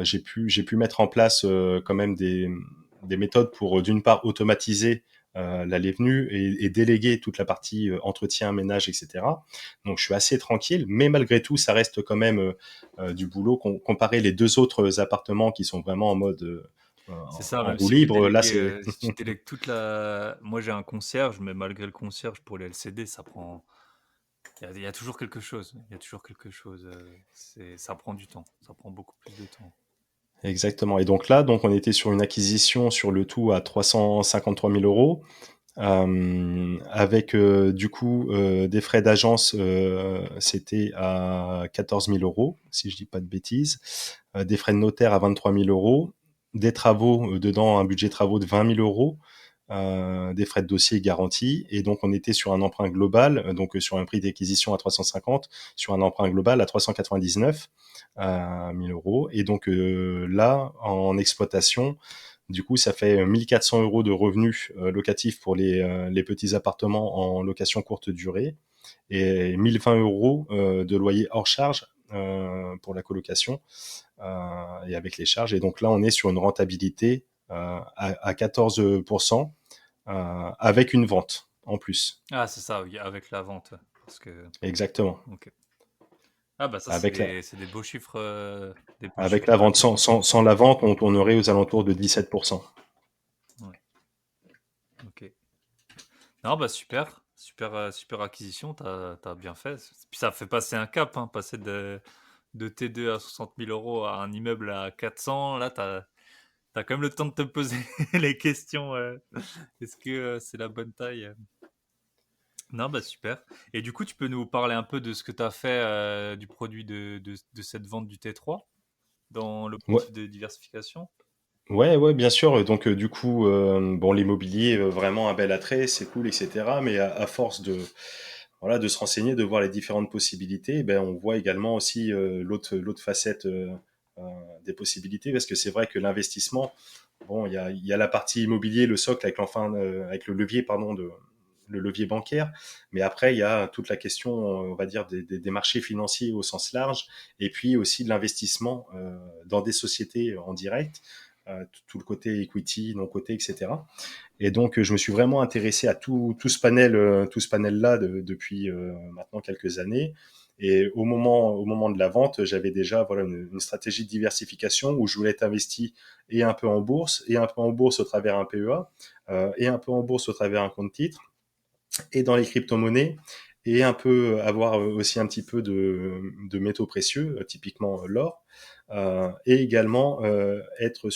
j'ai pu mettre en place quand même des méthodes pour, d'une part, automatiser l'allée-venue et déléguer toute la partie entretien, ménage, etc. Donc, je suis assez tranquille, mais malgré tout, ça reste quand même du boulot. Comparé les deux autres appartements qui sont vraiment en mode C'est ça, en même roue si vous libre, là, déléguez, c'est si tu délègues toute la... Moi, j'ai un concierge, mais malgré le concierge, pour les LCD, ça prend... il y a toujours quelque chose. Il y a toujours quelque chose. Ça prend du temps. Ça prend beaucoup plus de temps. exactement. Et donc là, donc on était sur une acquisition sur le tout à 353 000 euros. Avec du coup des frais d'agence, c'était à 14 000 euros, si je dis pas de bêtises, des frais de notaire à 23 000 euros, des travaux dedans, un budget travaux de 20 000 euros, des frais de dossier garantis, et donc on était sur un emprunt global, sur un prix d'acquisition à 350, sur un emprunt global à 399 000 euros, et donc là, en exploitation, du coup, ça fait 1400 euros de revenus locatifs pour les petits appartements en location courte durée et 1020 euros de loyer hors charge pour la colocation et avec les charges. Et donc là, on est sur une rentabilité à 14% avec une vente en plus. Ah, c'est ça, oui, avec la vente. Parce que... Exactement. Ok. Ah, bah ça, Avec la, c'est des beaux avec chiffres la de vente, rentabilité. sans la vente, on tournerait aux alentours de 17%. Ouais, ok. Non, bah super. Super, super acquisition, t'as bien fait. Puis ça fait passer un cap, hein, passer de T2 à 60 000 euros à un immeuble à 400. Là, t'as quand même le temps de te poser les questions. Est-ce que c'est la bonne taille? Non, bah super. Et du coup, tu peux nous parler un peu de ce que tu as fait du produit de cette vente du T3 dans Ouais, l'objectif de diversification? ouais, ouais, bien sûr. Donc, du coup, bon, l'immobilier, vraiment un bel attrait, c'est cool, etc. Mais à force voilà, de se renseigner, de voir les différentes possibilités, eh ben, on voit également aussi l'autre facette euh, des possibilités, parce que c'est vrai que l'investissement, bon, il y a la partie immobilier, le socle avec avec le levier, pardon, le levier bancaire, mais après il y a toute la question, on va dire, des marchés financiers au sens large, et puis aussi de l'investissement dans des sociétés en direct, tout le côté equity, non coté, etc. Et donc, je me suis vraiment intéressé à tout ce panel-là depuis maintenant quelques années. Et au moment de la vente, j'avais déjà voilà une stratégie de diversification où je voulais être investi et un peu en bourse, et un peu en bourse au travers un PEA, et un peu en bourse au travers un compte titre, et dans les crypto-monnaies, et un peu avoir aussi un petit peu de métaux précieux, typiquement l'or, et également être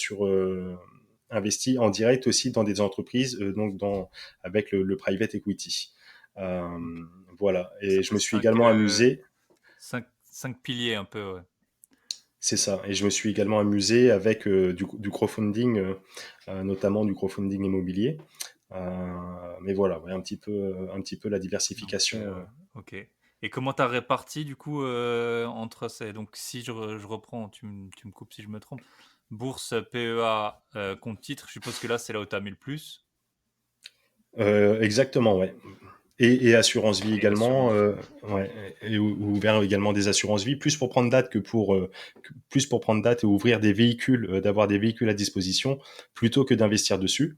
investi en direct aussi dans des entreprises, avec le private equity. Euh, Ok. voilà. Ça Et je fait me suis également amusé. cinq piliers un peu, ouais. c'est ça. Et je me suis également amusé avec du crowdfunding, notamment du crowdfunding immobilier. Mais voilà, ouais, un petit peu la Donc, diversification. ok. Et comment t'as réparti du coup entre ces... Donc si je reprends, tu me coupes si je me trompe. Bourse, PEA, compte titre, je suppose que là c'est là où t'as mis le plus. Exactement, ouais. Et assurance vie Et également, assurance. ouais, et ouvert également des assurances vie, plus pour prendre date plus pour prendre date et ouvrir des véhicules, d'avoir des véhicules à disposition, plutôt que d'investir dessus.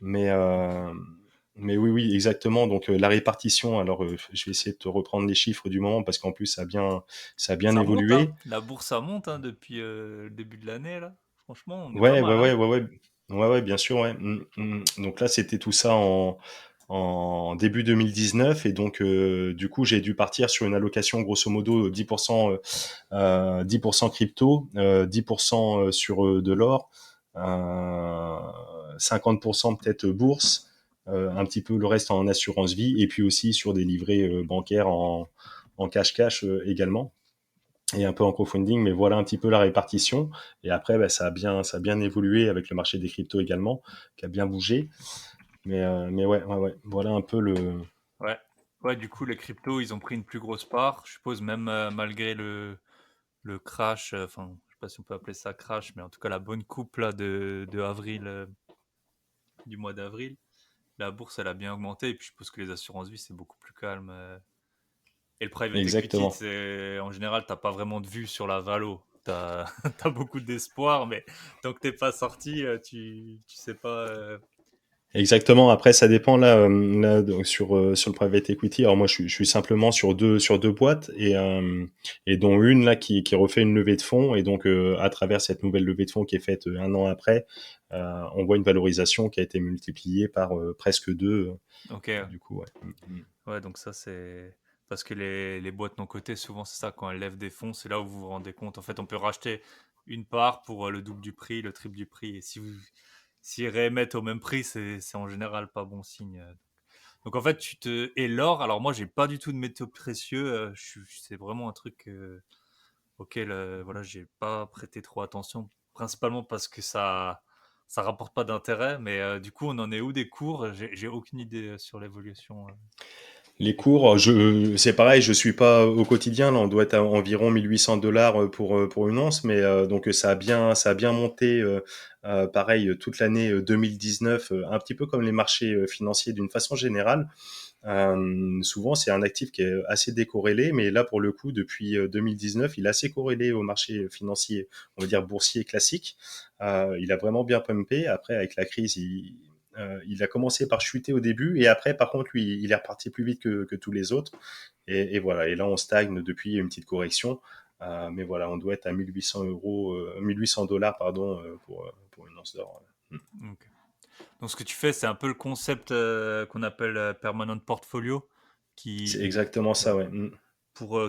Mais, euh, mais oui, oui, exactement. Donc la répartition, alors je vais essayer de te reprendre les chiffres du moment parce qu'en plus ça a bien Ça monte, évolué. hein. La bourse, ça monte hein, depuis le début de l'année, là. Franchement, on est pas Ouais, ouais, mal, hein. ouais, ouais, ouais, ouais, ouais, bien sûr, ouais. Donc là, c'était tout ça en début 2019 et donc du coup, j'ai dû partir sur une allocation grosso modo 10% crypto, 10% sur de l'or, euh, 50% peut-être bourse, un petit peu le reste en assurance vie et puis aussi sur des livrets bancaires en cash également et un peu en crowdfunding, mais voilà un petit peu la répartition. Et après, bah, ça a bien évolué avec le marché des cryptos également, qui a bien bougé. Mais ouais, ouais, ouais, voilà un peu le. Ouais. Ouais, du coup, les cryptos, ils ont pris une plus grosse part. Je suppose même malgré le crash, enfin, je sais pas si on peut appeler ça crash, mais en tout cas la bonne coupe là de avril, du mois d'avril, la bourse elle a bien augmenté. Et puis je suppose que les assurances vie c'est beaucoup plus calme. Et le private equity, Exactement. c'est en général t'as pas vraiment de vue sur la valo. T'as as beaucoup d'espoir, mais tant que t'es pas sorti, tu sais pas. Exactement. Après, ça dépend là, là donc, sur le private equity. Alors moi, je suis simplement sur deux boîtes et dont une là qui refait une levée de fonds. Et donc, à travers cette nouvelle levée de fonds qui est faite un an après, on voit une valorisation qui a été multipliée par presque deux. Ok. Du coup, ouais. Ouais, donc ça c'est parce que les boîtes non cotées, souvent c'est ça, quand elles lèvent des fonds, c'est là où vous vous rendez compte. En fait, on peut racheter une part pour le double du prix, le triple du prix. Et si vous s'ils réémettent au même prix, c'est en général pas bon signe. Donc en fait, tu te et l'or. Alors moi, j'ai pas du tout de métaux précieux. C'est vraiment un truc auquel voilà, j'ai pas prêté trop attention, principalement parce que ça rapporte pas d'intérêt. Mais du coup, on en est où des cours? J'ai aucune idée sur l'évolution Les des cours. cours, c'est pareil, je suis pas au quotidien. Là, on doit être à environ 1800 $ pour une once, mais donc ça a bien monté. Pareil, toute l'année 2019, un petit peu comme les marchés financiers d'une façon générale. Souvent, c'est un actif qui est assez décorrélé, mais là, pour le coup, depuis 2019, il est assez corrélé au marché financier, on va dire boursier classique. Il a vraiment bien pumpé. Après, avec la crise, il a commencé par chuter au début, et après, par contre, lui, il est reparti plus vite que tous les autres. Et voilà. Et là, on stagne depuis une petite correction. Mais voilà, on doit être à 1800 €, 1800 $ pardon, pour une once d'or. Ok. Donc ce que tu fais, c'est un peu le concept qu'on appelle permanent portfolio, C'est qui exactement ouais, ça, ouais. pour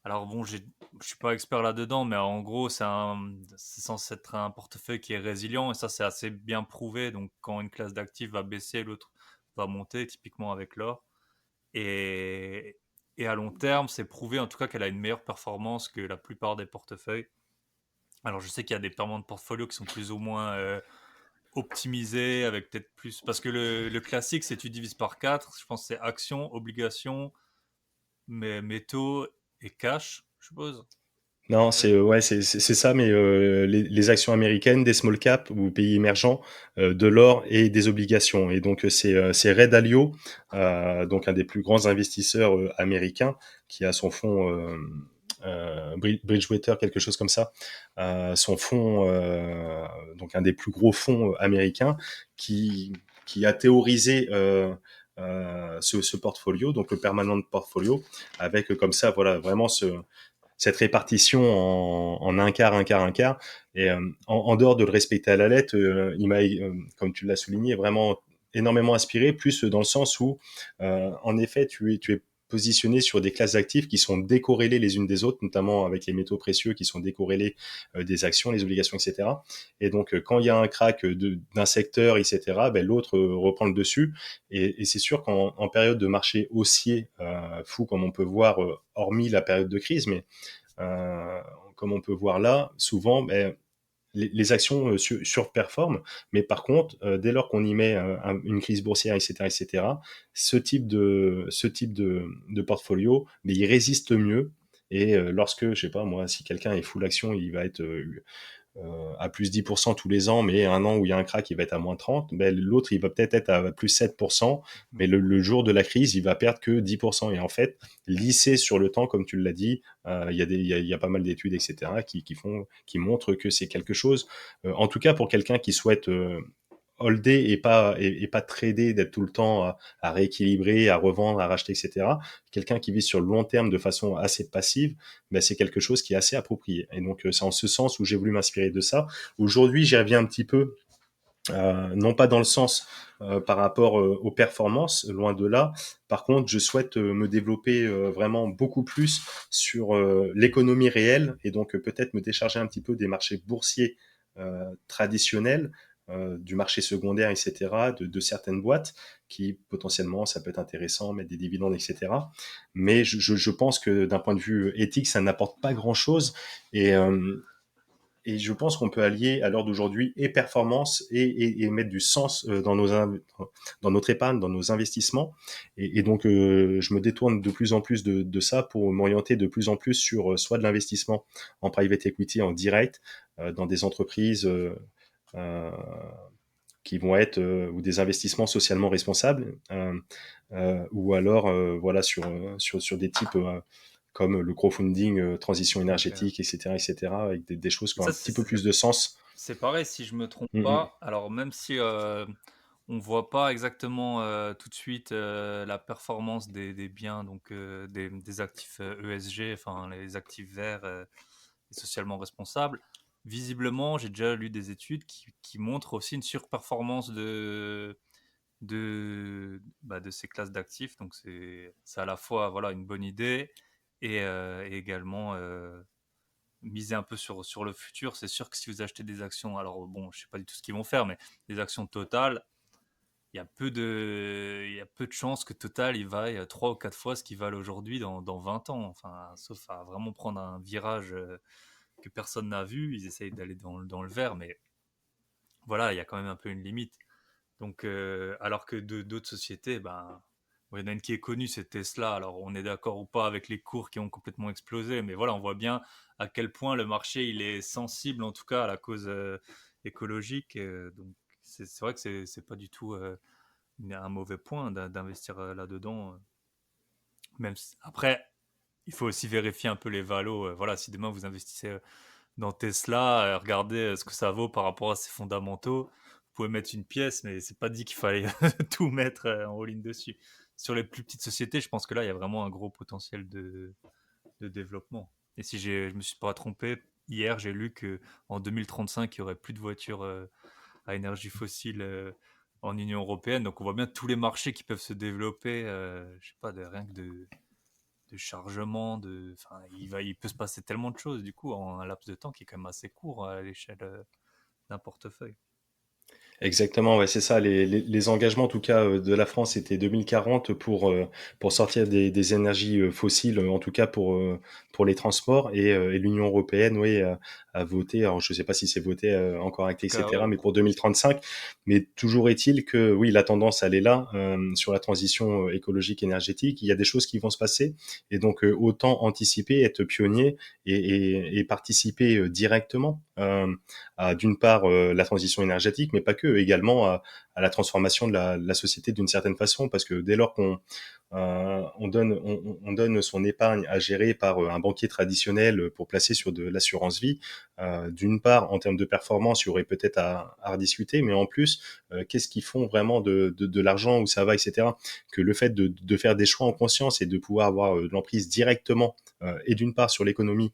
alors bon, je suis pas expert là-dedans, mais en gros, c'est censé être un portefeuille qui est résilient et ça c'est assez bien prouvé. Donc quand une classe d'actifs va baisser, l'autre va monter, typiquement avec l'or. Et et à long terme, c'est prouvé en tout cas qu'elle a une meilleure performance que la plupart des portefeuilles. Alors je sais qu'il y a des permanents de portfolio qui sont plus ou moins optimisé avec peut-être plus. Parce que le classique, c'est tu divises par 4. Je pense que c'est actions, obligations, mais métaux et cash, je suppose. Non, Euh, c'est ouais, c'est ça, mais les actions américaines, des small caps ou pays émergents, de l'or et des obligations. Et donc c'est Ray Dalio, donc un des plus grands investisseurs américains, qui a son fonds Bridgewater, quelque chose comme ça, son fonds, donc un des plus gros fonds américains, qui a théorisé ce portfolio, donc le permanent portfolio, avec comme ça, voilà, vraiment cette répartition en un quart, un quart, un quart. Et en dehors de le respecter à la lettre, il m'a, comme tu l'as souligné, vraiment énormément inspiré, plus dans le sens où, en effet, tu es positionné sur des classes d'actifs qui sont décorrélées les unes des autres, notamment avec les métaux précieux qui sont décorrélés des actions, les obligations, etc. Et donc, quand il y a un crack d'un secteur, etc., ben, l'autre reprend le dessus. Et c'est sûr qu'en période de marché haussier fou, comme on peut voir, hormis la période de crise, mais euh, comme on peut voir là, souvent, ben, les actions surperforment, mais par contre, dès lors qu'on y met une crise boursière, etc., ce type de portfolio, mais il résiste mieux. Et lorsque, je sais pas moi, si quelqu'un est full action, il va être à plus 10% tous les ans, mais un an où il y a un crack, il va être à moins 30, ben, l'autre, il va peut-être être à plus 7%, mais le jour de la crise, il va perdre que 10%. Et en fait, lissé sur le temps, comme tu l'as dit, il y a pas mal d'études, etc., qui montrent que c'est quelque chose, en tout cas pour quelqu'un qui souhaite holder et pas trader, d'être tout le temps à rééquilibrer, à revendre, à racheter, etc. Quelqu'un qui vit sur le long terme de façon assez passive, ben c'est quelque chose qui est assez approprié. Et donc c'est en ce sens où j'ai voulu m'inspirer de ça. Aujourd'hui, j'y reviens un petit peu, non pas dans le sens par rapport aux performances, loin de là. Par contre, je souhaite me développer vraiment beaucoup plus sur l'économie réelle et donc peut-être me décharger un petit peu des marchés boursiers traditionnels, du marché secondaire, etc., de certaines boîtes qui potentiellement ça peut être intéressant, mettre des dividendes, etc. Mais je pense que d'un point de vue éthique, ça n'apporte pas grand-chose. Et, et je pense qu'on peut allier à l'heure d'aujourd'hui et performance et mettre du sens dans notre épargne, dans nos investissements. Et donc, je me détourne de plus en plus de ça pour m'orienter de plus en plus sur soit de l'investissement en private equity, en direct, dans des entreprises euh, qui vont être ou des investissements socialement responsables, ou alors voilà sur des types comme le crowdfunding, transition Ok. énergétique, etc., avec des choses qui ont Ça, un petit peu plus de sens. c'est pareil, si je me trompe Mm, pas. Alors, même si on voit pas exactement tout de suite la performance des biens, donc des actifs ESG, enfin les actifs verts et socialement responsables, visiblement, j'ai déjà lu des études qui montrent aussi une surperformance de ces classes d'actifs. Donc, c'est à la fois voilà, une bonne idée et également miser un peu sur le futur. C'est sûr que si vous achetez des actions, alors bon, je sais pas du tout ce qu'ils vont faire, mais des actions Total, il y a peu de chances que Total il vaille 3 ou 4 fois ce qu'il valent aujourd'hui dans 20 ans. Enfin, sauf à vraiment prendre un virage que personne n'a vu. Ils essayent d'aller dans le vert, mais voilà, il y a quand même un peu une limite. Donc, alors que d'autres sociétés, ben, bon, il y en a une qui est connue, c'est Tesla. Alors, on est d'accord ou pas avec les cours qui ont complètement explosé, mais voilà, on voit bien à quel point le marché il est sensible, en tout cas, à la cause écologique. Donc, c'est vrai que c'est pas du tout un mauvais point d'investir là-dedans. Après, il faut aussi vérifier un peu les valos. Voilà, si demain vous investissez dans Tesla, regardez ce que ça vaut par rapport à ses fondamentaux. Vous pouvez mettre une pièce, mais c'est pas dit qu'il fallait tout mettre en ligne dessus. Sur les plus petites sociétés, je pense que là, il y a vraiment un gros potentiel de développement. Et si je me suis pas trompé, hier, j'ai lu que en 2035, il y aurait plus de voitures à énergie fossile en Union européenne. Donc, on voit bien tous les marchés qui peuvent se développer. Je sais pas, rien que de chargement, enfin, il peut se passer tellement de choses du coup en un laps de temps qui est quand même assez court à l'échelle d'un portefeuille. Exactement, ouais, c'est ça. Les engagements, en tout cas, de la France, c'était 2040 pour sortir des énergies fossiles, en tout cas pour les transports. Et l'Union européenne, oui, a voté. Alors, je ne sais pas si c'est voté encore En acté, tout cas, etc., ouais. mais pour 2035. Mais toujours est-il que, oui, la tendance, elle est là sur la transition écologique énergétique. Il y a des choses qui vont se passer, et donc autant anticiper, être pionnier et participer directement. À d'une part la transition énergétique, mais pas que, également à la transformation de la société d'une certaine façon, parce que dès lors qu'on donne son épargne à gérer par un banquier traditionnel pour placer sur de l'assurance vie, d'une part, en termes de performance, il y aurait peut-être à rediscuter, mais en plus, qu'est-ce qu'ils font vraiment de l'argent, où ça va, etc. Que le fait de faire des choix en conscience et de pouvoir avoir de l'emprise directement, et d'une part sur l'économie,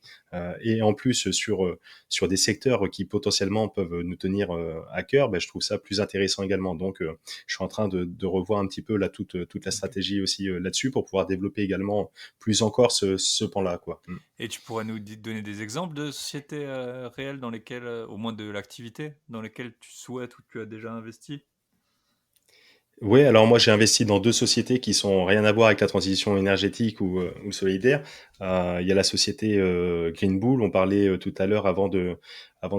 et en plus sur des secteurs qui potentiellement peuvent nous tenir à cœur, ben, je trouve ça plus intéressant également. Donc, je suis en train de revoir un petit peu là toute la Ok. stratégie aussi là-dessus pour pouvoir développer également plus encore ce pan-là, quoi. Et tu pourrais nous donner des exemples de sociétés réelles dans lesquelles, au moins de l'activité, dans lesquelles tu souhaites ou tu as déjà investi. Ouais, alors moi j'ai investi dans 2 sociétés qui sont rien à voir avec la transition énergétique ou solidaire. Il y a la société, Green Bull, on parlait, tout à l'heure avant de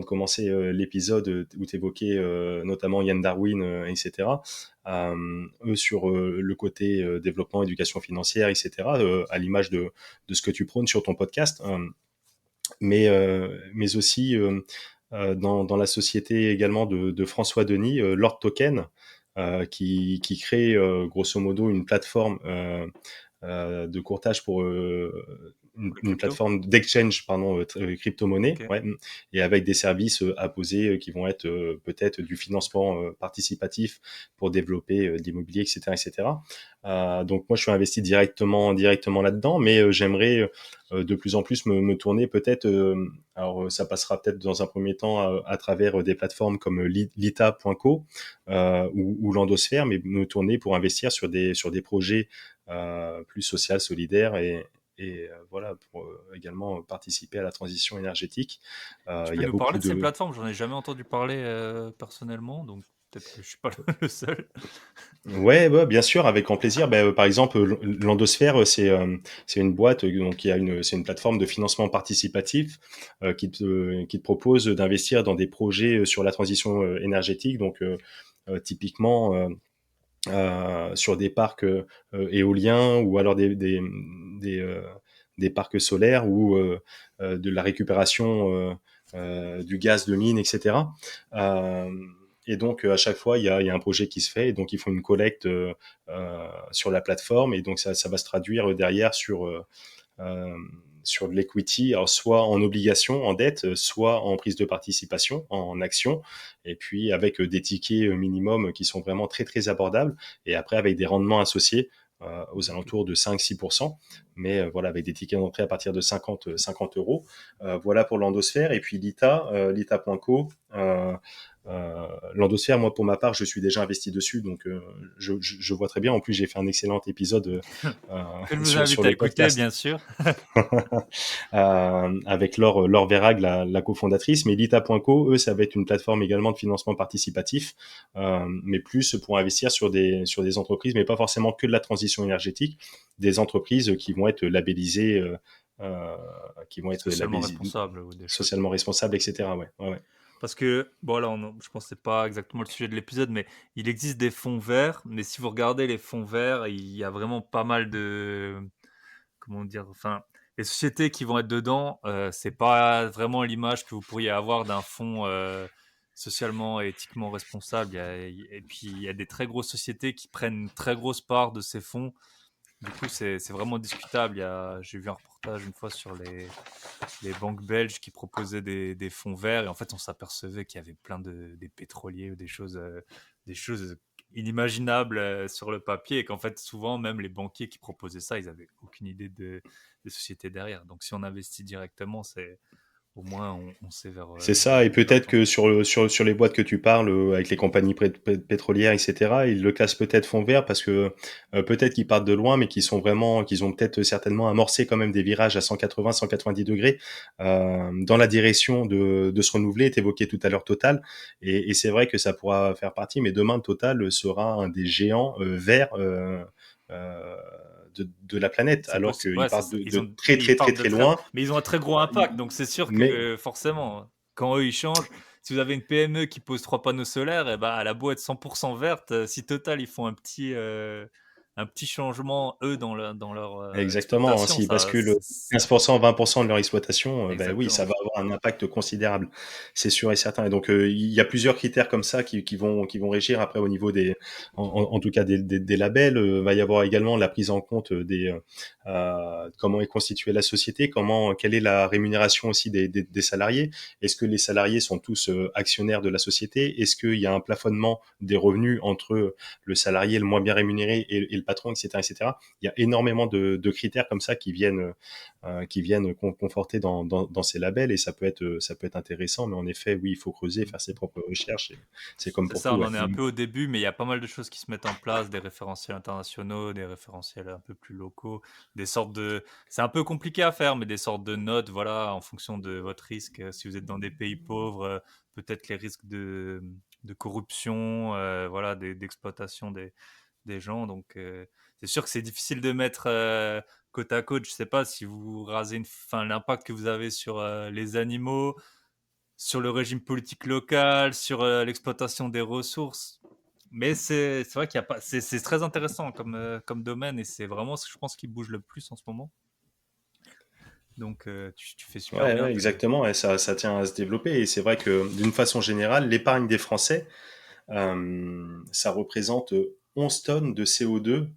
commencer, l'épisode, où tu évoquais, notamment Ian Darwin, et cetera. Eux sur, le côté, développement, éducation financière et cetera, à l'image de ce que tu prônes sur ton podcast, mais aussi, dans la société également de François Denis, Lord Token, qui crée grosso modo une plateforme de courtage pour Pour les une cryptos? plateforme d'exchange, pardon, crypto-monnaie, Ok. ouais, et avec des services apposés qui vont être peut-être du financement participatif pour développer de l'immobilier, etc., etc. Donc moi, je suis investi directement là-dedans, mais j'aimerais de plus en plus me tourner peut-être. Alors ça passera peut-être dans un premier temps à travers des plateformes comme lita.co ou Landosphère, mais me tourner pour investir sur des projets plus social, solidaire et voilà pour également participer à la transition énergétique. Tu Il peux y a nous beaucoup parler de ces de plateformes? J'en ai jamais entendu parler personnellement, donc peut-être que je suis pas le seul. ouais, ouais, bien sûr, avec grand plaisir. Ben, par exemple, Landosphère, c'est une boîte, donc il y a c'est une plateforme de financement participatif qui te propose d'investir dans des projets sur la transition énergétique. Donc, typiquement, sur des parcs éoliens ou alors des, euh, des parcs solaires ou de la récupération du gaz de mine, etc. Euh, et donc à chaque fois il y a un projet qui se fait et donc ils font une collecte sur la plateforme et donc ça va se traduire derrière euh, sur de l'equity, alors soit en obligation, en dette, soit en prise de participation, en action, et puis avec des tickets minimum qui sont vraiment très très abordables, et après avec des rendements associés aux Ok. alentours de 5-6%, mais voilà, avec des tickets d'entrée à partir de 50 euros. Voilà pour l'endosphère, et puis l'ITA.co. L'endosphère, moi pour ma part, je suis déjà investi dessus, donc je vois très bien. En plus, j'ai fait un excellent épisode Que je vous sur invite à le écouter, podcast bien sûr. avec Laure Verrag, la cofondatrice. Mais Lita.co, eux, ça va être une plateforme également de financement participatif, mais plus pour investir sur des entreprises, mais pas forcément que de la transition énergétique, des entreprises euh, qui vont être Socialement labellisées responsable ou des choses. socialement responsables, etc. Ouais, ouais, ouais. Parce que, bon là, je pense que c'est pas exactement le sujet de l'épisode, mais il existe des fonds verts. Mais si vous regardez les fonds verts, il y a vraiment pas mal de, comment dire, enfin, les sociétés qui vont être dedans, c'est pas vraiment l'image que vous pourriez avoir d'un fonds socialement et éthiquement responsable. Et puis il y a des très grosses sociétés qui prennent une très grosse part de ces fonds. Du coup, c'est vraiment discutable. J'ai vu un reportage une fois sur les banques belges qui proposaient des fonds verts et en fait on s'apercevait qu'il y avait plein des pétroliers ou des choses inimaginables sur le papier et qu'en fait souvent même les banquiers qui proposaient ça ils avaient aucune idée des sociétés derrière. Donc si on investit directement, c'est au moins on sait C'est vers ça, et qui on va peut-être tendre. que sur les boîtes que tu parles, avec les compagnies pétrolières, etc., ils le classent peut-être fond vert parce que peut-être qu'ils partent de loin, mais qu'ils ont peut-être certainement amorcé quand même des virages à 180, 190 degrés dans la direction de se renouveler. T'évoquais tout à l'heure Total, et c'est vrai que ça pourra faire partie, mais demain Total sera un des géants verts. Euh, de la planète, C'est alors possible. qu'ils Ouais, c'est partent ça. de très Ils très très partent de très très, loin. mais ils ont un très gros impact. Donc c'est sûr que Mais forcément, quand eux ils changent, si vous avez une PME qui pose 3 panneaux solaires, et ben elle a beau être 100% verte, si Total ils font un petit changement eux dans leur exactement, hein, exploitation, s'ils ça, basculent 15%, 20% de leur exploitation, ben oui, ça exactement. va avoir un impact considérable, c'est sûr et certain. Et donc, il y a plusieurs critères comme ça qui vont régir après au niveau en tout cas des labels. Va y avoir également la prise en compte comment est constituée la société, quelle est la rémunération aussi des salariés. Est-ce que les salariés sont tous actionnaires de la société? Est-ce qu'il y a un plafonnement des revenus entre le salarié le moins bien rémunéré et le patron, etc., etc. Il y a énormément de critères comme ça qui viennent conforter dans ces labels, et ça peut être intéressant, mais en effet, oui, il faut creuser, faire ses propres recherches, et c'est comme C'est pour ça, tout. on Ouais. en est un peu au début, mais il y a pas mal de choses qui se mettent en place, des référentiels internationaux, des référentiels un peu plus locaux, des sortes de... C'est un peu compliqué à faire, mais des sortes de notes, voilà, en fonction de votre risque. Si vous êtes dans des pays pauvres, peut-être les risques de corruption, voilà, d'exploitation des gens. Donc, c'est sûr que c'est difficile de mettre côte à côte. Je sais pas si vous rasez l'impact que vous avez sur les animaux, sur le régime politique local, sur l'exploitation des ressources. Mais c'est vrai qu'il y a pas. C'est très intéressant comme domaine et c'est vraiment ce que je pense qui bouge le plus en ce moment. Donc, tu fais super Ouais, bien ouais, de. exactement. Et ça tient à se développer. Et c'est vrai que d'une façon générale, l'épargne des Français, ça représente 11 tonnes de CO2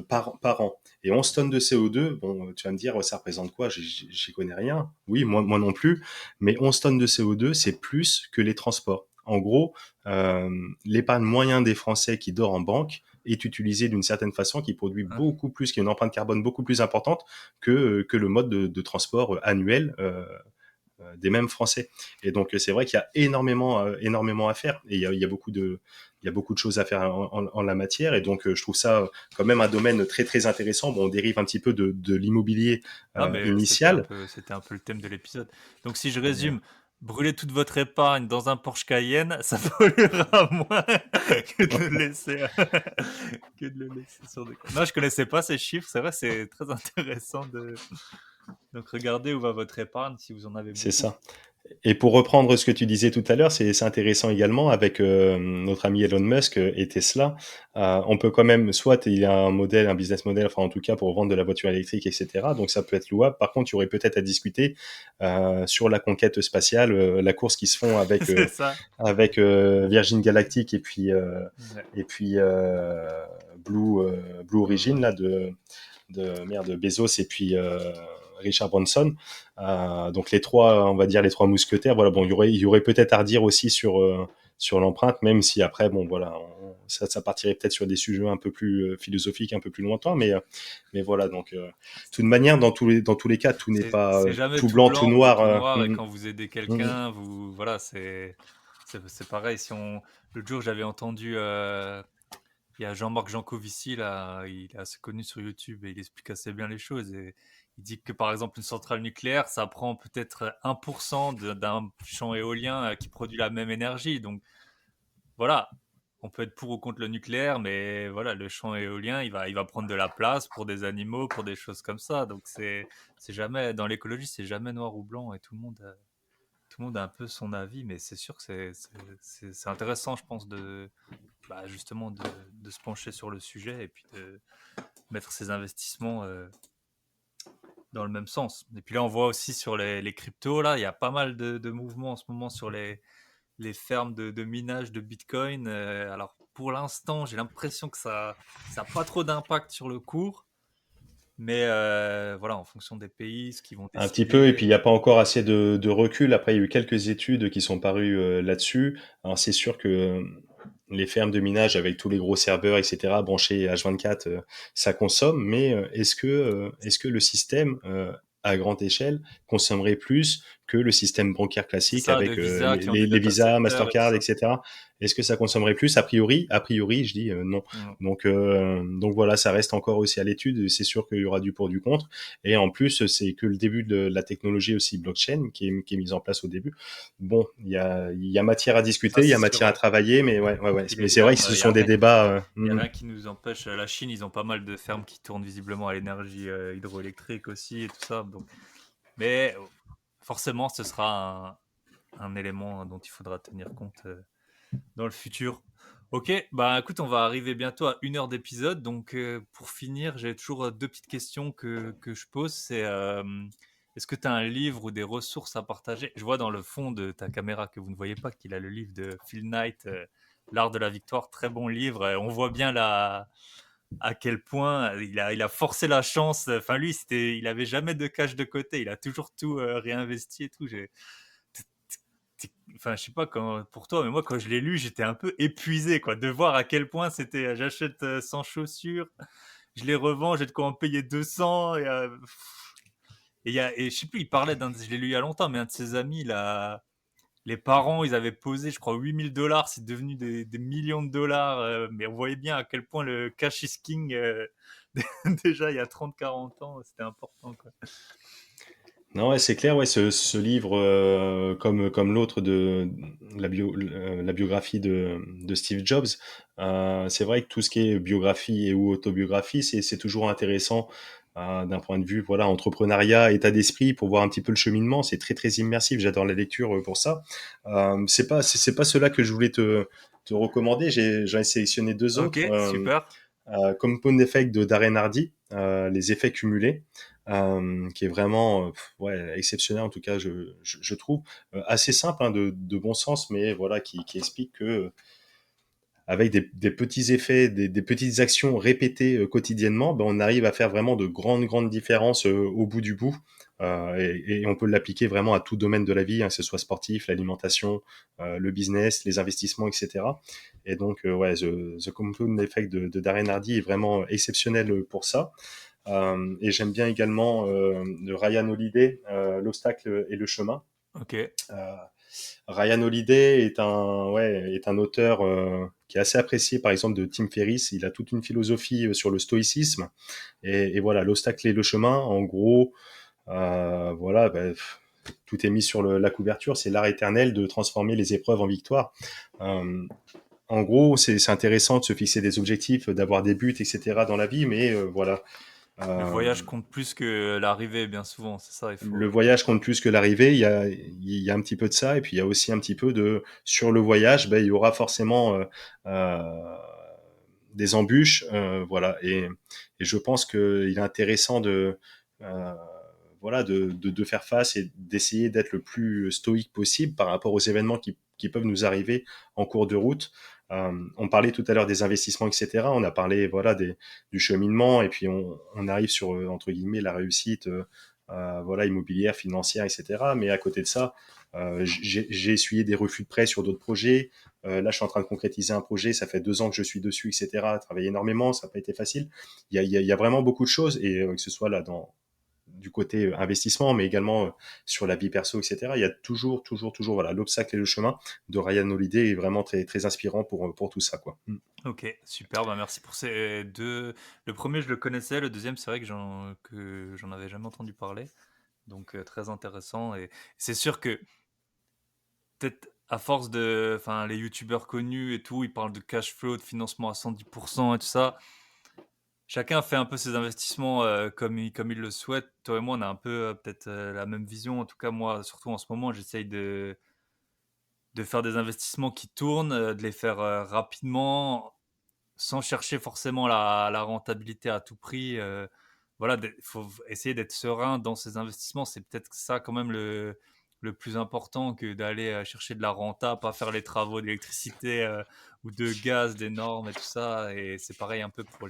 par an. Et 11 tonnes de CO2, bon, tu vas me dire, ça représente quoi? J'y connais rien. Oui, moi non plus. Mais 11 tonnes de CO2, c'est plus que les transports. En gros, l'épargne moyen des Français qui dort en banque est utilisé d'une certaine façon, qui produit Ah, beaucoup plus, qui a une empreinte carbone beaucoup plus importante que le mode de transport annuel des mêmes Français. Et donc c'est vrai qu'il y a énormément à faire et il y a beaucoup de choses à faire en la matière. Et donc je trouve ça quand même un domaine très intéressant. Bon, on dérive un petit peu de l'immobilier non, mais initial. c'était un peu le thème de l'épisode. Donc, si je résume, brûler toute votre épargne dans un Porsche Cayenne, ça polluera moins que de le laisser, que de le laisser sur des comptes. Non, je connaissais pas ces chiffres. C'est vrai, c'est très intéressant de. Donc, regardez où va votre épargne si vous en avez C'est beaucoup. ça. Et pour reprendre ce que tu disais tout à l'heure, c'est intéressant également avec notre ami Elon Musk et Tesla. On peut quand même, soit il y a un business model, enfin en tout cas pour vendre de la voiture électrique, etc. Donc ça peut être louable. Par contre, il y aurait peut-être à discuter sur la conquête spatiale, la course qui se font C'est ça. avec Virgin Galactic Ouais. et puis Blue Origin là de Bezos et puis Richard Branson. Donc les trois, on va dire les trois mousquetaires. Voilà, bon, il y aurait peut-être à redire aussi sur l'empreinte, même si après, bon, voilà, ça partirait peut-être sur des sujets un peu plus philosophiques, un peu plus lointains, mais voilà. Donc, de toute manière, dans tous les cas, tout n'est pas C'est jamais tout tout blanc, tout blanc ou noir. tout noir. Et quand vous aidez Mm, quelqu'un, vous. Voilà, c'est pareil. L'autre jour, j'avais entendu. Il y a Jean-Marc Jancovici, là, il est assez connu sur YouTube et il explique assez bien les choses. Et il dit que par exemple, une centrale nucléaire, ça prend peut-être 1% d'un champ éolien qui produit la même énergie. Donc voilà, on peut être pour ou contre le nucléaire, mais voilà, le champ éolien, il va prendre de la place pour des animaux, pour des choses comme ça. Donc c'est jamais, dans l'écologie, c'est jamais noir ou blanc et tout le monde a un peu son avis, mais c'est sûr que c'est intéressant, je pense, justement de se pencher sur le sujet et puis de mettre ses investissements dans le même sens. Et puis là, on voit aussi sur les cryptos, là, il y a pas mal de mouvements en ce moment sur les fermes de minage de Bitcoin. Alors, pour l'instant, j'ai l'impression que ça n'a pas trop d'impact sur le cours, mais voilà, en fonction des pays, ce qu'ils vont un petit peu, et décider. puis il n'y a pas encore assez de recul. Après, il y a eu quelques études qui sont parues là-dessus. Alors c'est sûr que les fermes de minage avec tous les gros serveurs, etc., branchés H24, ça consomme, mais est-ce que le système à grande échelle consommerait plus que le système bancaire C'est classique ça, de avec Visa qui ont des les data Visa, centers et tout Mastercard, ça. etc. Est-ce que ça consommerait plus? A priori, je dis non. Mm. Donc voilà, ça reste encore aussi à l'étude. C'est sûr qu'il y aura du pour du contre. Et en plus, c'est que le début de la technologie aussi blockchain qui est mise en place au début. Bon, il y a matière à Ça, discuter, il y c'est a sûr, matière à ouais. travailler, mais Et ouais. puis Mais les c'est vrai fermes, que ce sont des débats. il y a rien qui nous empêche. La Chine, ils ont pas mal de fermes qui tournent visiblement à l'énergie hydroélectrique aussi et tout ça. Donc, mais forcément, ce sera un élément dont il faudra tenir compte dans le futur. Ok, bah écoute, on va arriver bientôt à 1 heure d'épisode. Donc pour finir, j'ai toujours deux petites questions que je pose. C'est est-ce que tu as un livre ou des ressources à partager? Je vois dans le fond de ta caméra que vous ne voyez pas qu'il a le livre de Phil Knight, L'art de la victoire, très bon livre. On voit bien à quel point il a forcé la chance. Enfin lui, il avait jamais de cash de côté. Il a toujours tout réinvesti et tout. Enfin, je sais pas quand pour toi, mais moi quand je l'ai lu, j'étais un peu épuisé, quoi, de voir à quel point c'était. J'achète 100 chaussures, je les revends, j'ai de quoi en payer 200 et je sais plus, il parlait je l'ai lu il y a longtemps, mais un de ses amis là, les parents, ils avaient posé, je crois, 8 000 $, c'est devenu des millions de dollars, mais on voyait bien à quel point le cash is king déjà il y a 30 40 ans, c'était important, quoi. Non, ouais, c'est clair, ouais, ce livre, comme l'autre de la biographie de Steve Jobs, c'est vrai que tout ce qui est biographie et ou autobiographie, c'est toujours intéressant d'un point de vue, voilà, entrepreneuriat, état d'esprit, pour voir un petit peu le cheminement. C'est très très immersif. J'adore la lecture pour ça. C'est pas cela que je voulais te recommander. J'en ai sélectionné deux Ok, autres. super. Compound Effect de Darren Hardy, les effets cumulés, qui est vraiment ouais, exceptionnel en tout cas je trouve. Assez simple, hein, de bon sens, mais voilà, qui explique que avec des petits effets, des petites actions répétées quotidiennement, ben, on arrive à faire vraiment de grandes différences au bout du bout. Et on peut l'appliquer vraiment à tout domaine de la vie, hein, que ce soit sportif, l'alimentation, le business, les investissements, etc. Et donc, ouais, The Compound Effect de Darren Hardy est vraiment exceptionnel pour ça. Et j'aime bien également de Ryan Holiday, L'obstacle et le chemin. Ok. Euh, Ryan Holiday est un auteur qui est assez apprécié, par exemple, de Tim Ferriss. Il a toute une philosophie sur le stoïcisme. Et voilà, l'obstacle et le chemin, en gros, voilà, tout est mis sur la couverture. C'est l'art éternel de transformer les épreuves en victoire. Euh, En gros, c'est intéressant de se fixer des objectifs, d'avoir des buts, etc. dans la vie, mais voilà. Le Euh, voyage compte plus que l'arrivée, bien souvent, c'est ça, il le faut. voyage compte plus que l'arrivée. Il y a un petit peu de ça, et puis il y a aussi un petit peu de sur le voyage. Ben, il y aura forcément des embûches, voilà. Et je pense qu'il est intéressant euh, voilà, de faire face et d'essayer d'être le plus stoïque possible par rapport aux événements qui peuvent nous arriver en cours de route. On parlait tout à l'heure des investissements, etc. On a parlé, voilà, du cheminement, et puis on arrive sur entre guillemets la réussite, voilà, immobilière, financière, etc. Mais à côté de ça, j'ai essuyé des refus de prêt sur d'autres projets. Là, je suis en train de concrétiser un projet. Ça fait 2 ans que je suis dessus, etc. Travaillé énormément, ça n'a pas été facile. Il y a vraiment beaucoup de choses, et que ce soit là du côté investissement, mais également sur la vie perso, etc. Il y a toujours, voilà, l'obstacle et le chemin de Ryan Holiday est vraiment très, très inspirant pour tout ça, quoi. Mm. Ok, super, bah merci pour ces deux. Le premier, je le connaissais, le deuxième, c'est vrai que j'en avais jamais entendu parler. Donc, très intéressant. Et c'est sûr que peut-être à force de. Enfin, les youtubeurs connus et tout, ils parlent de cash flow, de financement à 110% et tout ça. Chacun fait un peu ses investissements comme il le souhaite. Toi et moi, on a un peu peut-être la même vision. En tout cas, moi, surtout en ce moment, j'essaye de faire des investissements qui tournent, de les faire rapidement, sans chercher forcément la rentabilité à tout prix. Voilà, il faut essayer d'être serein dans ses investissements. C'est peut-être ça quand même le plus important que d'aller chercher de la renta, pas faire les travaux d'électricité ou de gaz, des normes et tout ça. Et c'est pareil un peu pour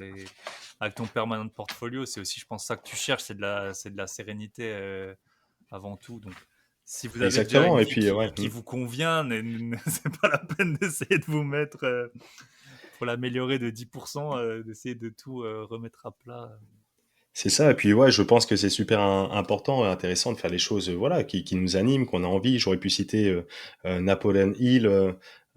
avec ton permanent portfolio. C'est aussi, je pense, ça que tu cherches, c'est de la sérénité avant tout. Donc, si vous avez déjà une Exactement. Et vie puis, ouais. qui vous convient, c'est pas la peine d'essayer de vous mettre pour l'améliorer de 10%, d'essayer de tout remettre à plat. C'est ça. Et puis, ouais, je pense que c'est super important et intéressant de faire les choses, voilà, qui nous animent, qu'on a envie. J'aurais pu citer Napoleon Hill.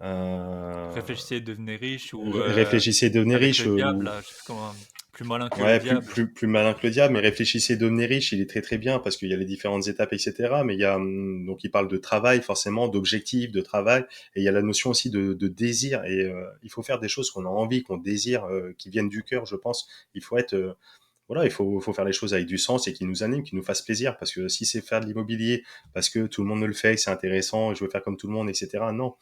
Euh, Réfléchissez, devenez riche ou Réfléchissez, devenez avec riche, le diable, ou là, je sais plus comment, plus malin que le ouais, diable. plus malin que le diable. Mais réfléchissez, devenez riche, il est très très bien parce qu'il y a les différentes étapes, etc. Mais il y a donc il parle de travail forcément, d'objectifs, de travail, et il y a la notion aussi de désir. Et il faut faire des choses qu'on a envie, qu'on désire, qui viennent du cœur, je pense. Il faut être voilà, faut faire les choses avec du sens et qui nous anime, qui nous fasse plaisir. Parce que si c'est faire de l'immobilier, parce que tout le monde ne le fait, que c'est intéressant, je veux faire comme tout le monde, etc. Non.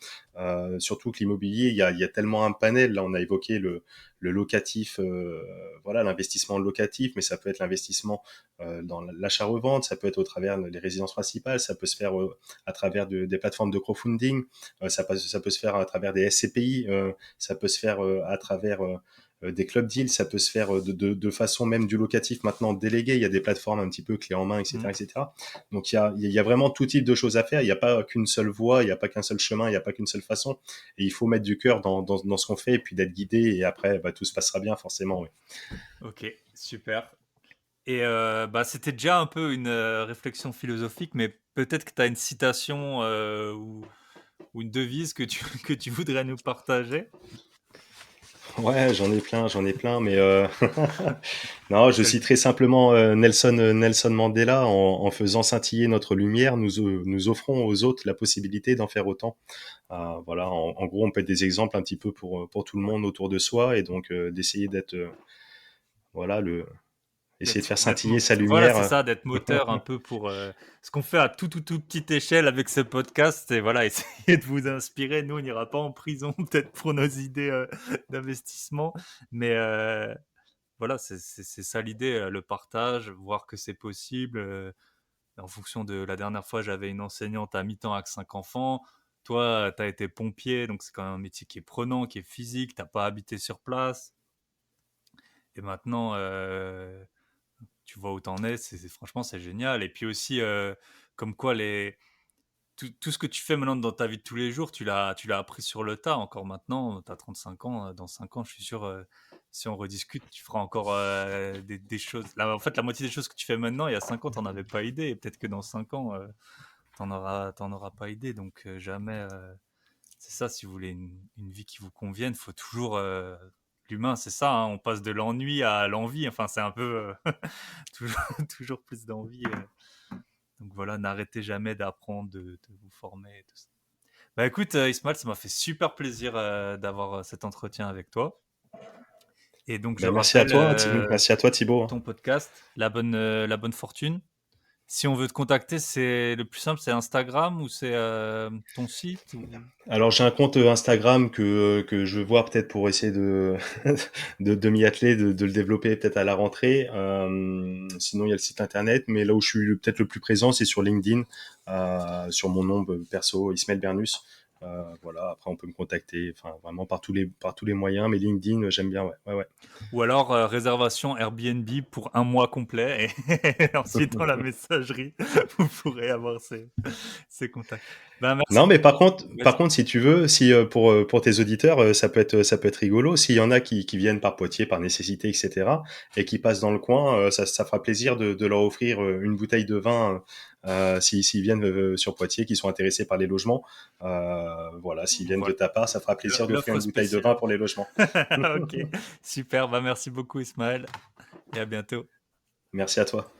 Surtout que l'immobilier, il y a tellement un panel. Là, on a évoqué le locatif, voilà, l'investissement locatif, mais ça peut être l'investissement dans l'achat-revente, ça peut être au travers des résidences principales, ça peut se faire à travers des plateformes de crowdfunding, ça peut se faire à travers des SCPI, ça peut se faire à travers des club deals, ça peut se faire de façon même du locatif maintenant délégué. Il y a des plateformes un petit peu clés en main, Mm. etc., etc. Donc il y a vraiment tout type de choses à faire. Il n'y a pas qu'une seule voie, il n'y a pas qu'un seul chemin, il n'y a pas qu'une seule façon. Et il faut mettre du cœur dans ce qu'on fait et puis d'être guidé. Et après, tout se passera bien forcément. Oui. Ok, super. Et bah, c'était déjà un peu une réflexion philosophique, mais peut-être que tu as une citation ou une devise que tu, que tu voudrais nous partager. Ouais, j'en ai plein, mais non, je citerai simplement Nelson Mandela. En faisant scintiller notre lumière, nous offrons aux autres la possibilité d'en faire autant. Voilà, en gros, on peut être des exemples un petit peu pour tout le monde autour de soi, et donc d'essayer d'être, voilà, essayer de faire scintiller sa Voilà, c'est lumière. ça, d'être moteur un peu pour ce qu'on fait à tout petite échelle avec ce podcast. Et voilà, essayer de vous inspirer. Nous, on n'ira pas en prison peut-être pour nos idées d'investissement, mais voilà, c'est ça l'idée, le partage, voir que c'est possible. En fonction de la dernière fois, j'avais une enseignante à mi-temps avec 5 enfants. Toi, tu as été pompier, donc c'est quand même un métier qui est prenant, qui est physique. T'as pas habité sur place. Et maintenant, tu vois où t'en es, franchement c'est génial. Et puis aussi, comme quoi tout ce que tu fais maintenant dans ta vie de tous les jours, tu l'as appris sur le tas. Encore maintenant, tu as 35 ans, dans 5 ans, je suis sûr, si on rediscute, tu feras encore des choses. Là, en fait, la moitié des choses que tu fais maintenant, il y a 5 ans, t'en avais pas idée. Et peut-être que dans 5 ans, t'en auras pas idée. Donc jamais, c'est ça, si vous voulez une vie qui vous convienne, faut toujours... L'humain, c'est ça, hein, on passe de l'ennui à l'envie. Enfin, c'est un peu toujours, toujours plus d'envie. Donc voilà, n'arrêtez jamais d'apprendre, de vous former et tout ça. Bah écoute, Ismaël, ça m'a fait super plaisir d'avoir cet entretien avec toi. Et donc je Ben, rappelle merci à toi Thibaut. ton podcast, la bonne fortune. Si on veut te contacter, c'est le plus simple, c'est Instagram ou c'est ton site ou... Alors j'ai un compte Instagram que je vois peut-être pour essayer de de m'y atteler, de le développer peut-être à la rentrée. Sinon il y a le site internet, mais là où je suis peut-être le plus présent, c'est sur LinkedIn, sur mon nom perso, Ismaël Bernus. Voilà. Après on peut me contacter, enfin vraiment par tous les moyens, mais LinkedIn j'aime bien, ouais, ouais, ouais. Ou alors réservation Airbnb pour un mois complet et ensuite dans la messagerie, vous pourrez avoir ces contacts. Ben, merci Non, mais beaucoup. par Vas-y. contre, si tu veux, si pour tes auditeurs, ça peut être rigolo. S'il y en a qui viennent par Poitiers, par nécessité, etc., et qui passent dans le coin, ça fera plaisir de leur offrir une bouteille de vin s'ils viennent sur Poitiers, qui sont intéressés par les logements. Voilà, s'ils viennent de Voilà. ta part, ça fera plaisir d'offrir L'offre une bouteille de vin spéciale. pour les logements. Ok, super. Bah, merci beaucoup, Ismaël. Et à bientôt. Merci à toi.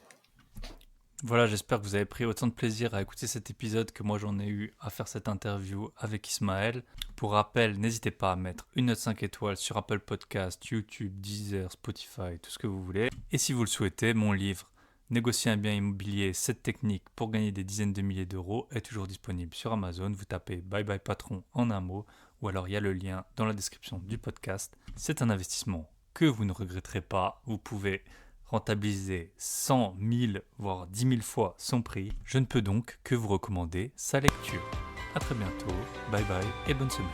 Voilà, j'espère que vous avez pris autant de plaisir à écouter cet épisode que moi j'en ai eu à faire cette interview avec Ismaël. Pour rappel, n'hésitez pas à mettre une note 5 étoiles sur Apple Podcast, YouTube, Deezer, Spotify, tout ce que vous voulez. Et si vous le souhaitez, mon livre Négocier un bien immobilier, 7 techniques pour gagner des dizaines de milliers d'euros est toujours disponible sur Amazon. Vous tapez Bye Bye Patron en un mot, ou alors il y a le lien dans la description du podcast. C'est un investissement que vous ne regretterez pas. Vous pouvez rentabiliser 100 000 voire 10 000 fois son prix. Je ne peux donc que vous recommander sa lecture. A très bientôt, bye bye et bonne semaine.